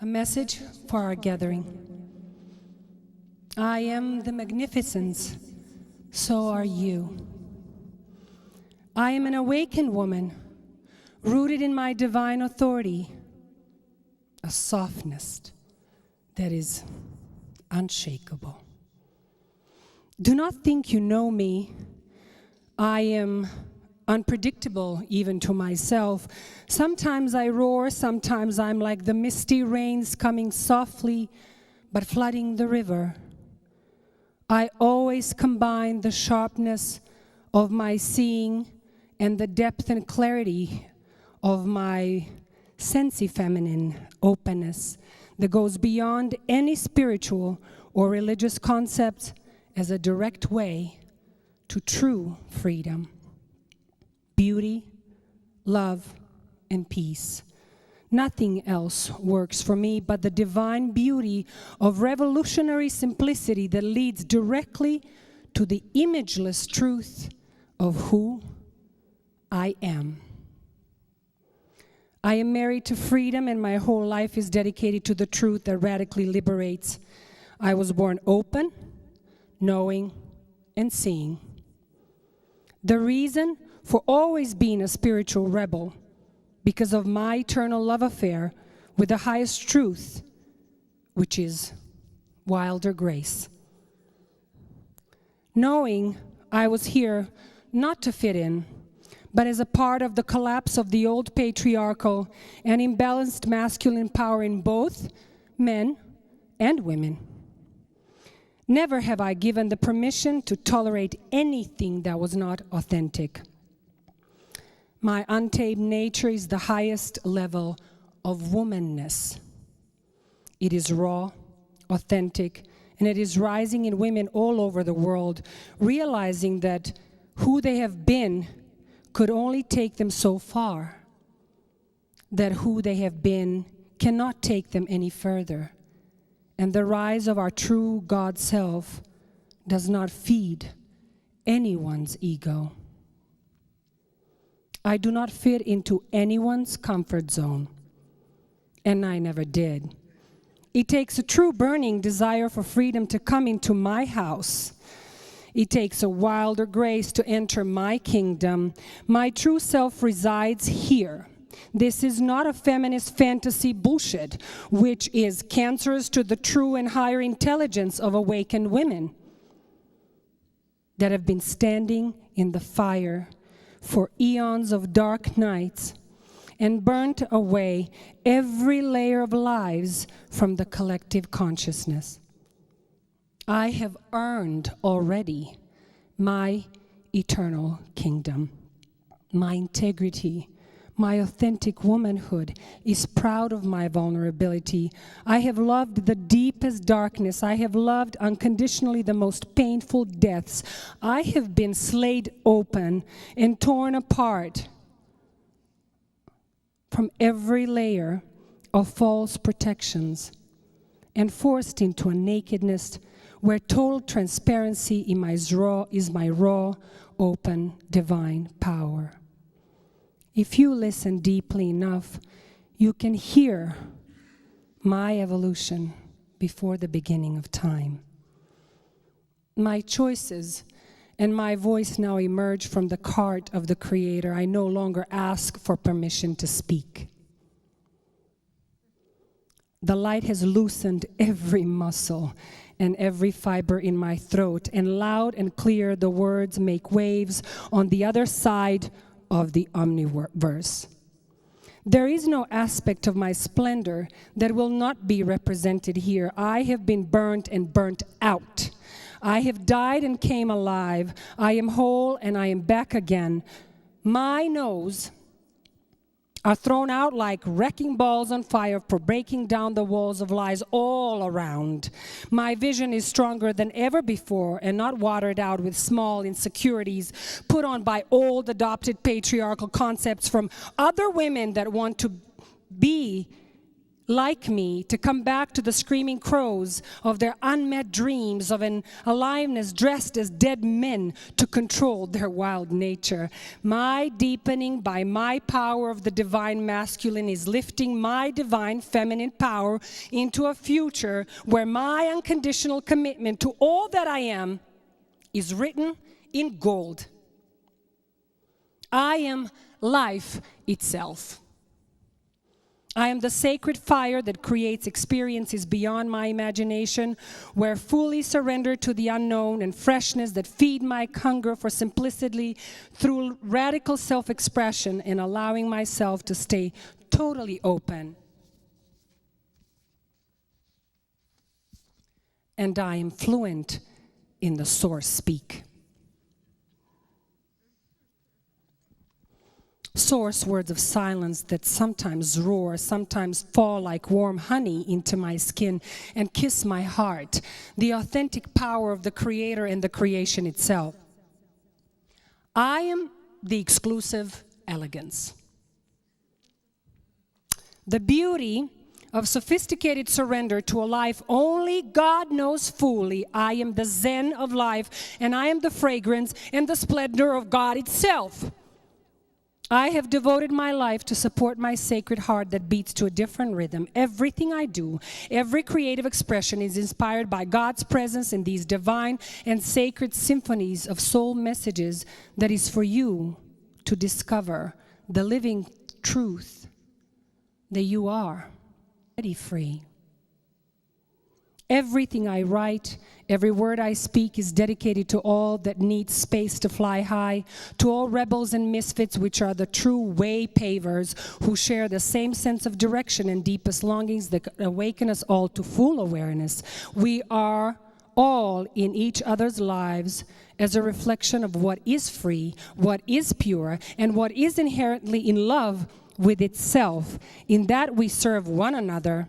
A message for our gathering. I am the magnificence, so are you. I am an awakened woman, rooted in my divine authority, a softness that is unshakable. Do not think you know me. I am unpredictable even to myself. Sometimes I roar, sometimes I'm like the misty rains coming softly but flooding the river. I always combine the sharpness of my seeing and the depth and clarity of my sensi-feminine openness that goes beyond any spiritual or religious concept as a direct way to true freedom. Beauty, love, and peace. Nothing else works for me but the divine beauty of revolutionary simplicity that leads directly to the imageless truth of who I am. I am married to freedom, and my whole life is dedicated to the truth that radically liberates. I was born open, knowing, and seeing. The reason for always being a spiritual rebel, because of my eternal love affair with the highest truth, which is wilder grace. Knowing I was here not to fit in, but as a part of the collapse of the old patriarchal and imbalanced masculine power in both men and women. Never have I given the permission to tolerate anything that was not authentic. My untamed nature is the highest level of womanness. It is raw, authentic, and it is rising in women all over the world, realizing that who they have been could only take them so far, that who they have been cannot take them any further, and the rise of our true God self does not feed anyone's ego. I do not fit into anyone's comfort zone, and I never did. It takes a true burning desire for freedom to come into my house. It takes a wilder grace to enter my kingdom. My true self resides here. This is not a feminist fantasy bullshit, which is cancerous to the true and higher intelligence of awakened women that have been standing in the fire for eons of dark nights and burnt away every layer of lives from the collective consciousness. I have earned already my eternal kingdom. My integrity, my authentic womanhood is proud of my vulnerability. I have loved the deepest darkness. I have loved unconditionally the most painful deaths. I have been slayed open and torn apart from every layer of false protections and forced into a nakedness where total transparency is my raw, open, divine power. If you listen deeply enough, you can hear my evolution before the beginning of time. My choices and my voice now emerge from the heart of the Creator. I no longer ask for permission to speak. The light has loosened every muscle and every fiber in my throat, and loud and clear the words make waves on the other side of the omniverse. There is no aspect of my splendor that will not be represented here. I have been burnt and burnt out. I have died and came alive. I am whole and I am back again. My no's are thrown out like wrecking balls on fire for breaking down the walls of lies all around. My vision is stronger than ever before and not watered out with small insecurities put on by old adopted patriarchal concepts from other women that want to be like me, to come back to the screaming crows of their unmet dreams of an aliveness dressed as dead men to control their wild nature. My deepening by my power of the divine masculine is lifting my divine feminine power into a future where my unconditional commitment to all that I am is written in gold. I am life itself. I am the sacred fire that creates experiences beyond my imagination, where fully surrendered to the unknown and freshness that feed my hunger for simplicity through radical self-expression and allowing myself to stay totally open. And I am fluent in the source speak. Source words of silence that sometimes roar, sometimes fall like warm honey into my skin and kiss my heart, the authentic power of the Creator and the creation itself. I am the exclusive elegance. The beauty of sophisticated surrender to a life only God knows fully. I am the zen of life, and I am the fragrance and the splendor of God itself. I have devoted my life to support my sacred heart that beats to a different rhythm. Everything I do, every creative expression is inspired by God's presence in these divine and sacred symphonies of soul messages that is for you to discover the living truth that you are already free. Everything I write, every word I speak is dedicated to all that needs space to fly high, to all rebels and misfits, which are the true way pavers who share the same sense of direction and deepest longings that awaken us all to full awareness. We are all in each other's lives as a reflection of what is free, what is pure, and what is inherently in love with itself. In that we serve one another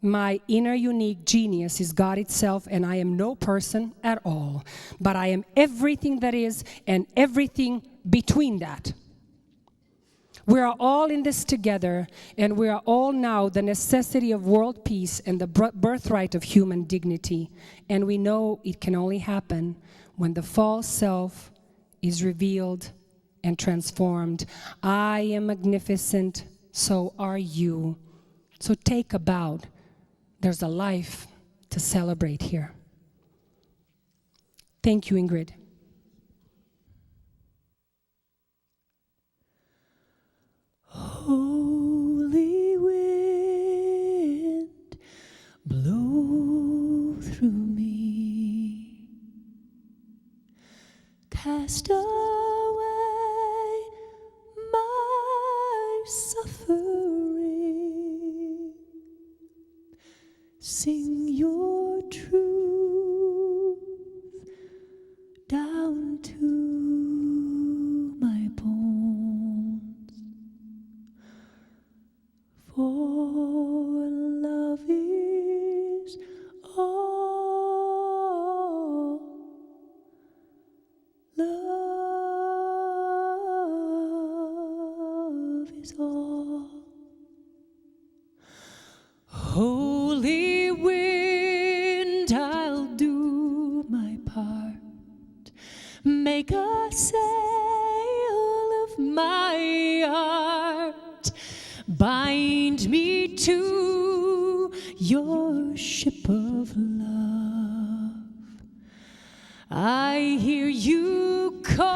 My inner unique genius is God itself, and I am no person at all, but I am everything that is and everything between that. We are all in this together, and we are all now the necessity of world peace and the birthright of human dignity. And we know it can only happen when the false self is revealed and transformed. I am magnificent, so are you. So take a bow. There's a life to celebrate here. Thank you, Ingrid. Holy wind, blow through me, cast away my suffering, sing your truth down to my bones. For love is all, love is all. Holy wind, I'll do my part, make a sail of my heart, bind me to your ship of love. I hear you call,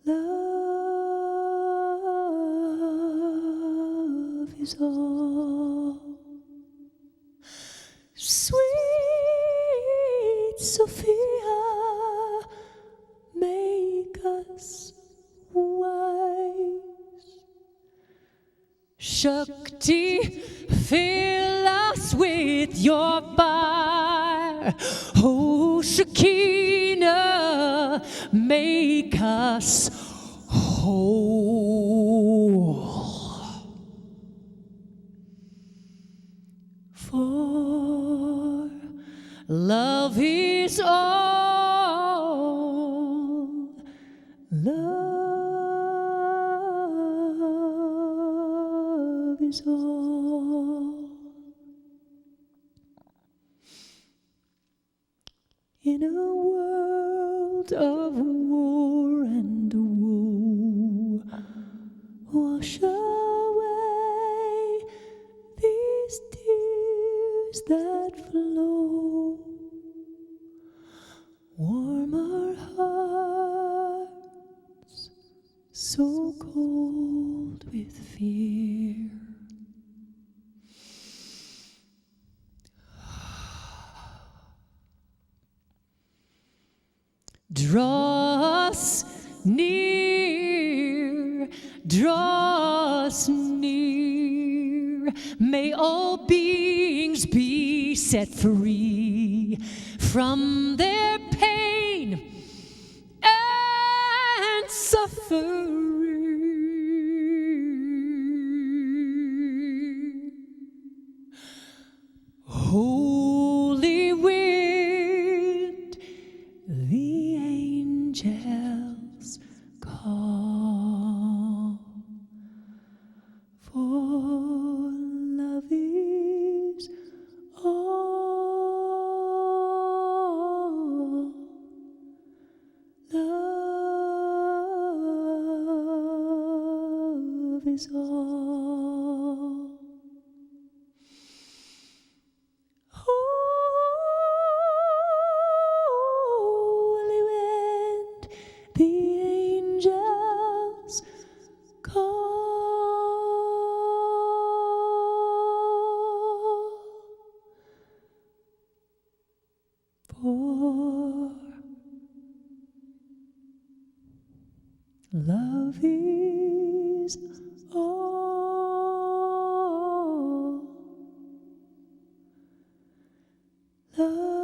love is all. Sweet Sophia, make us wise. Shakti, fill us with your fire. Oh, Shekinah, make us whole. For love is all, love is all. In a world of war and woe, wash away these tears that flow. Warm our hearts, so cold with fear. Draw us near, draw us near. May all beings be set free from their pain and suffering. Holy wind, the angels call, for love is all, love is all. Holy wind, the angels call, for love is all, love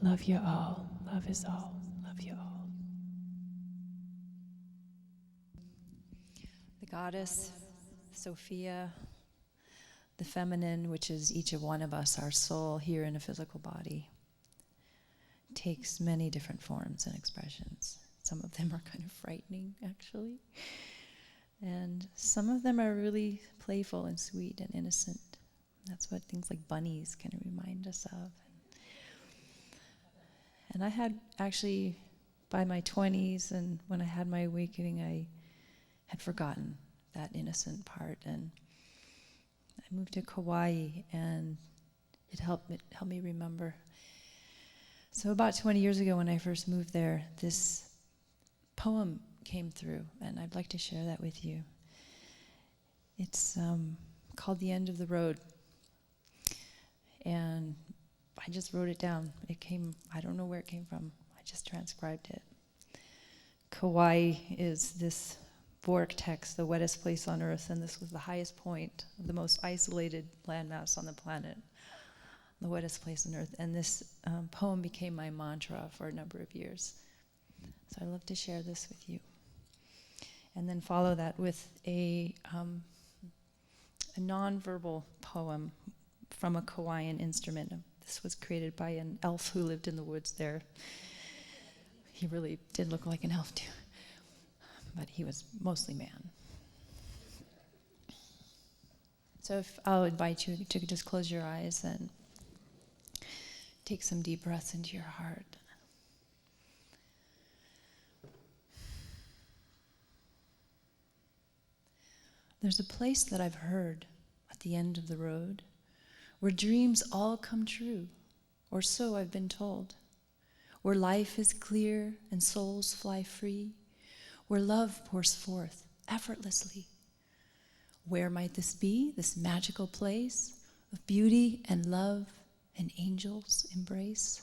Love you all. Love is all. Love you all. The goddess, Sophia, the feminine, which is each of one of us, our soul here in a physical body, takes many different forms and expressions. Some of them are kind of frightening, actually. And some of them are really playful and sweet and innocent. That's what things like bunnies can remind us of. And I had actually, by my 20s and when I had my awakening, I had forgotten that innocent part. And I moved to Kauai, and it helped me remember. So about 20 years ago when I first moved there, this poem came through, and I'd like to share that with you. It's called The End of the Road. And I just wrote it down. It came, I don't know where it came from. I just transcribed it. Kauai is this vortex, the wettest place on earth, and this was the highest point, the most isolated landmass on the planet, the wettest place on earth. And this poem became my mantra for a number of years. So I'd love to share this with you. And then follow that with a nonverbal poem from a Kauaian instrument. This was created by an elf who lived in the woods there. He really did look like an elf too, but he was mostly man. So if I'll invite you to just close your eyes and take some deep breaths into your heart. There's a place that I've heard at the end of the road where dreams all come true, or so I've been told, where life is clear and souls fly free, where love pours forth effortlessly. Where might this be, this magical place of beauty and love and angels' embrace?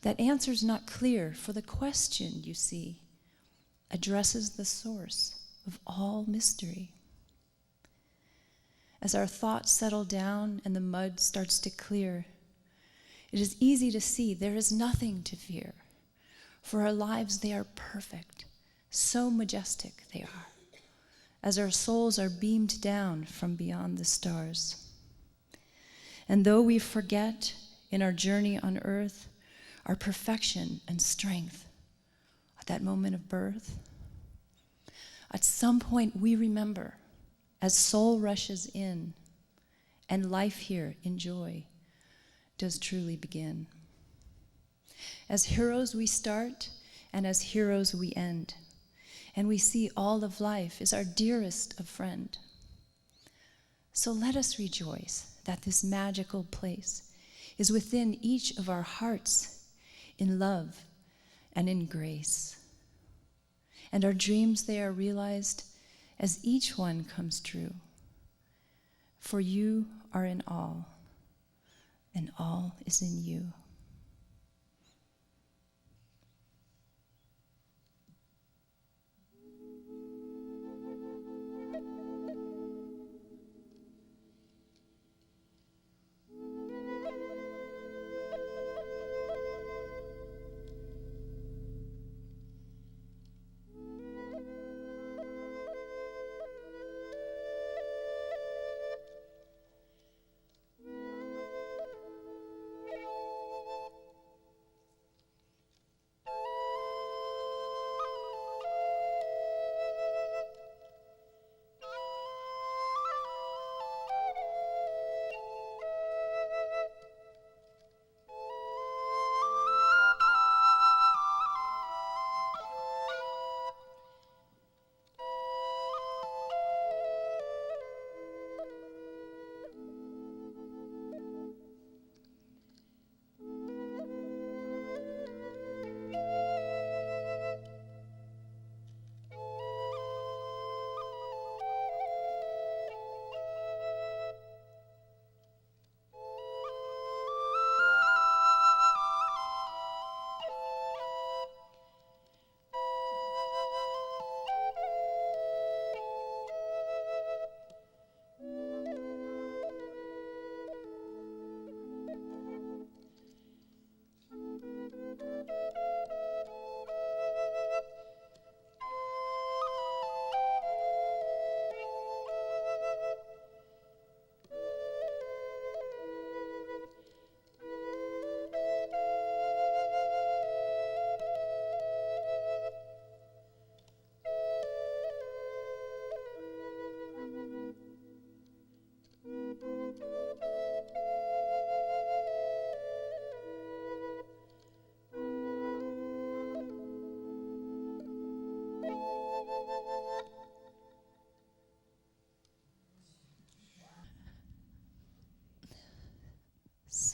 That answer's not clear, for the question, you see, addresses the source of all mystery. As our thoughts settle down and the mud starts to clear, it is easy to see there is nothing to fear, for our lives, they are perfect, so majestic they are, as our souls are beamed down from beyond the stars. And though we forget in our journey on earth our perfection and strength at that moment of birth, at some point we remember as soul rushes in and life here in joy does truly begin. As heroes we start, and as heroes we end, and we see all of life is our dearest of friend. So let us rejoice that this magical place is within each of our hearts in love and in grace. And our dreams, they are realized as each one comes true. For you are in all, and all is in you.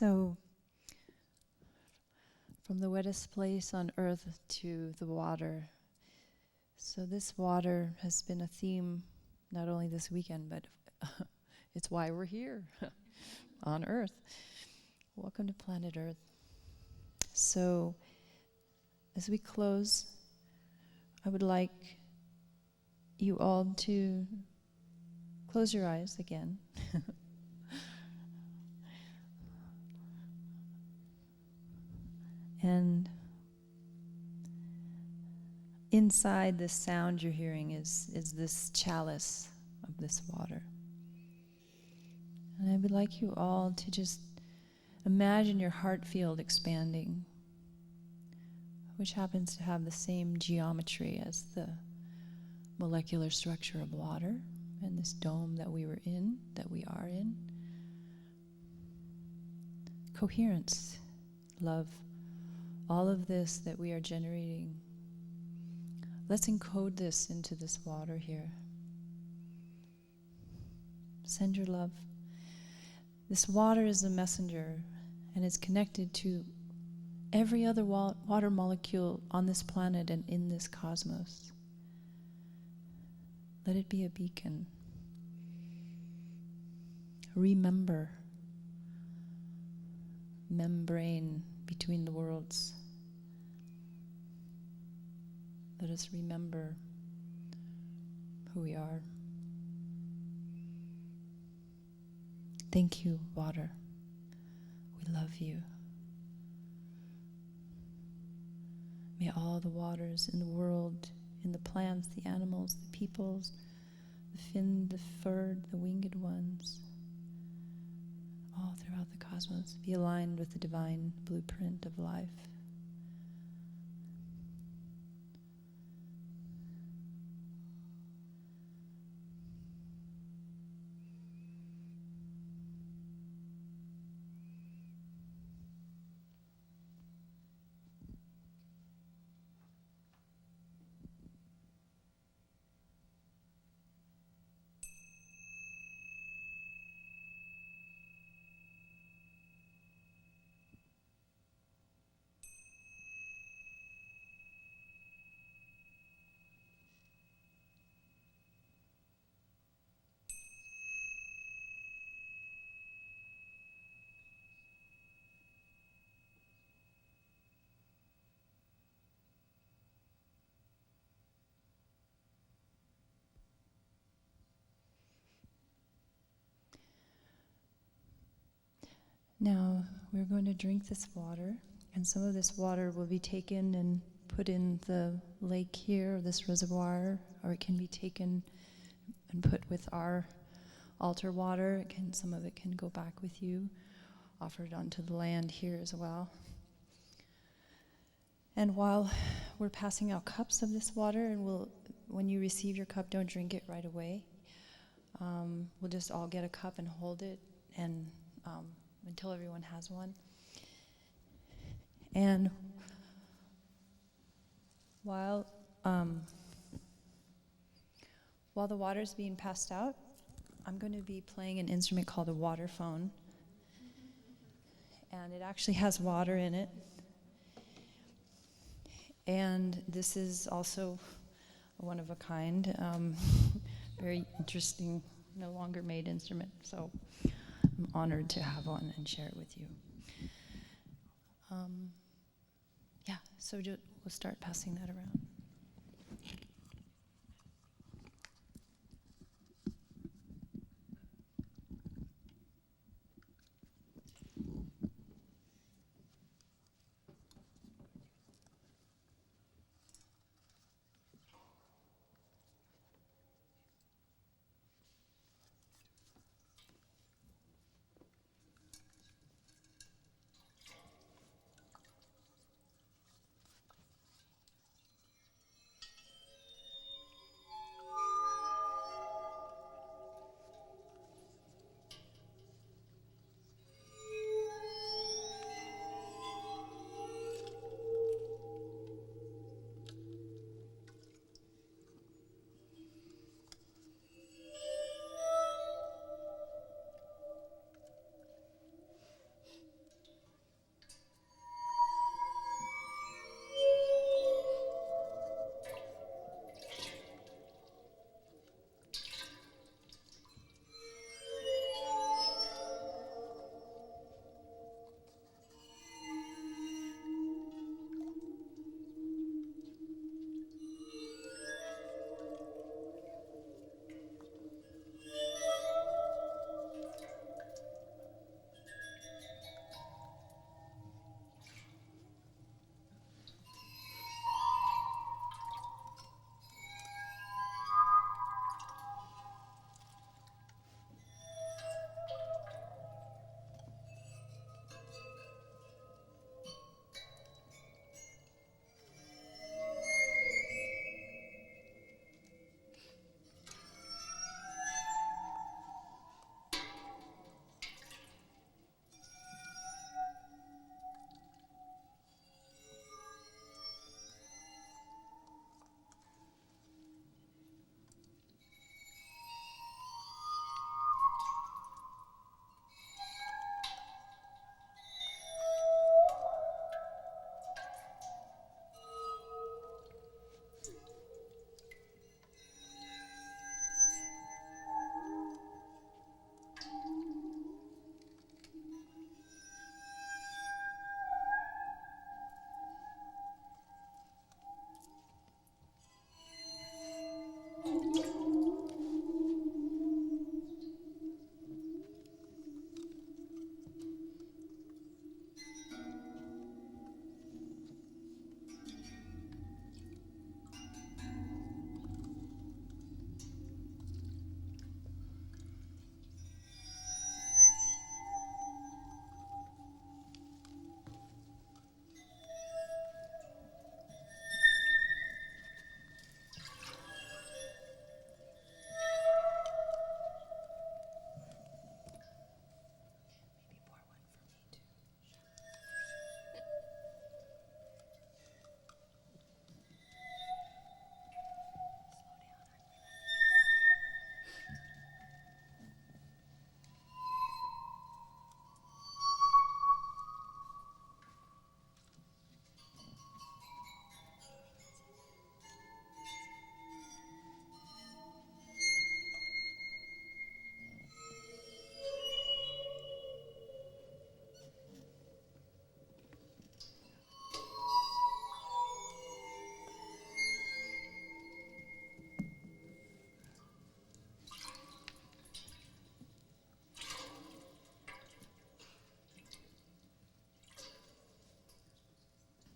So, from the wettest place on earth to the water. So this water has been a theme not only this weekend, but it's why we're here on Earth. Welcome to planet Earth. So, as we close, I would like you all to close your eyes again. And inside this sound you're hearing is this chalice of this water. And I would like you all to just imagine your heart field expanding, which happens to have the same geometry as the molecular structure of water and this dome that we are in. Coherence, love, all of this that we are generating. Let's encode this into this water here. Send your love. This water is a messenger, and it's connected to every other water molecule on this planet and in this cosmos. Let it be a beacon. Remember. Membrane between the worlds. Let us remember who we are. Thank you, water. We love you. May all the waters in the world, in the plants, the animals, the peoples, the finned, the furred, the winged ones, all throughout the cosmos, be aligned with the divine blueprint of life. Now, we're going to drink this water, and some of this water will be taken and put in the lake here, this reservoir, or it can be taken and put with our altar water. Some of it can go back with you, offered onto the land here as well. And while we're passing out cups of this water, and when you receive your cup, don't drink it right away. We'll just all get a cup and hold it, and until everyone has one. And while the water is being passed out, I'm going to be playing an instrument called a water phone. And it actually has water in it. And this is also one of a kind, very interesting, no longer made instrument. So I'm honored to have one and share it with you. So we'll start passing that around.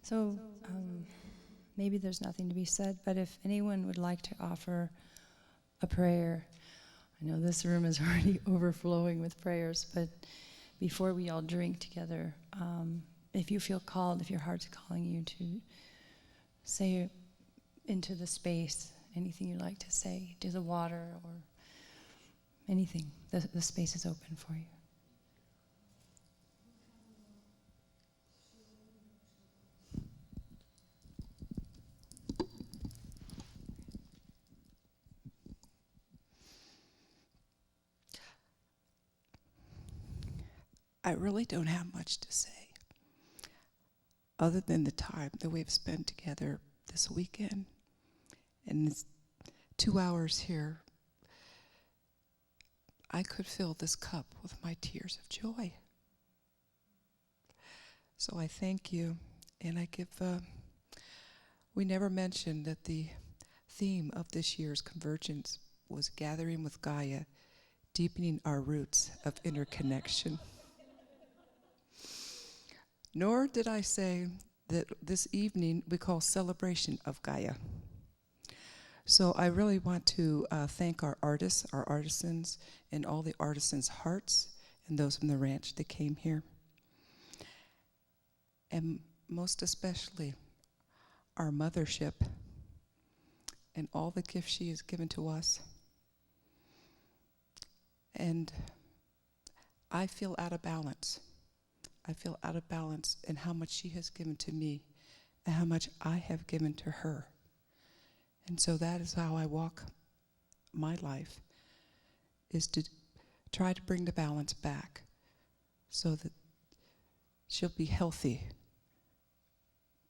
So maybe there's nothing to be said, but if anyone would like to offer a prayer, I know this room is already overflowing with prayers, but before we all drink together, if you feel called, if your heart's calling you to say into the space anything you'd like to say, to the water or anything, the space is open for you. I really don't have much to say, other than the time that we've spent together this weekend. And it's 2 hours here. I could fill this cup with my tears of joy. So I thank you, and I give, we never mentioned that the theme of this year's Convergence was gathering with Gaia, deepening our roots of interconnection. Nor did I say that this evening we call celebration of Gaia. So I really want to thank our artists, our artisans, and all the artisans' hearts, and those from the ranch that came here. And most especially, our mothership, and all the gifts she has given to us. And I feel out of balance. I feel out of balance in how much she has given to me and how much I have given to her. And so that is how I walk my life, is to try to bring the balance back so that she'll be healthy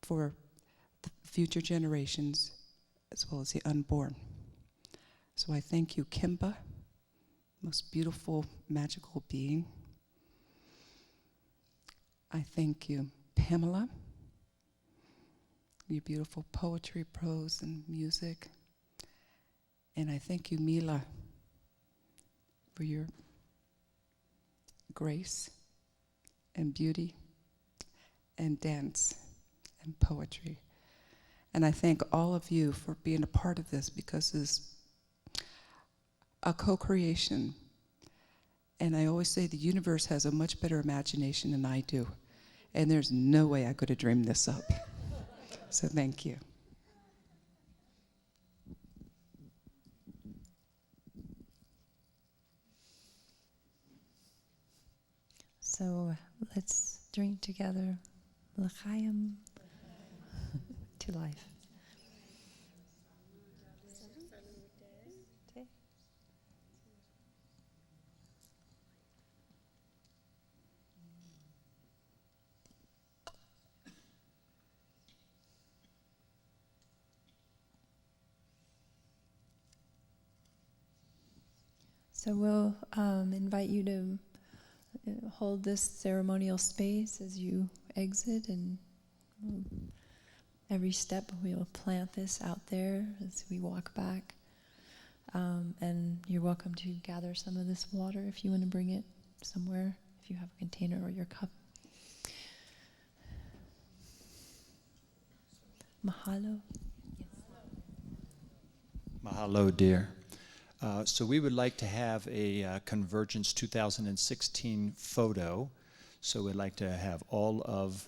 for the future generations as well as the unborn. So I thank you, Kimba, most beautiful, magical being. I thank you, Pamela, your beautiful poetry, prose, and music. And I thank you, Mila, for your grace and beauty and dance and poetry. And I thank all of you for being a part of this, because it's a co-creation. And I always say the universe has a much better imagination than I do. And there's no way I could have dreamed this up. So thank you. So let's drink together. L'chaim to life. So we'll invite you to hold this ceremonial space as you exit, and every step we'll plant this out there as we walk back. And you're welcome to gather some of this water if you want to bring it somewhere, if you have a container or your cup. Mahalo. Mahalo, dear. So we would like to have a Convergence 2016 photo. So we'd like to have all of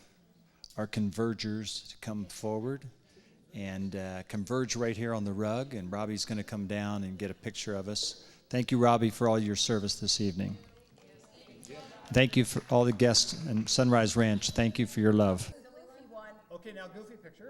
our convergers to come forward and converge right here on the rug. And Robbie's going to come down and get a picture of us. Thank you, Robbie, for all your service this evening. Thank you for all the guests and Sunrise Ranch. Thank you for your love. Okay, now goofy picture.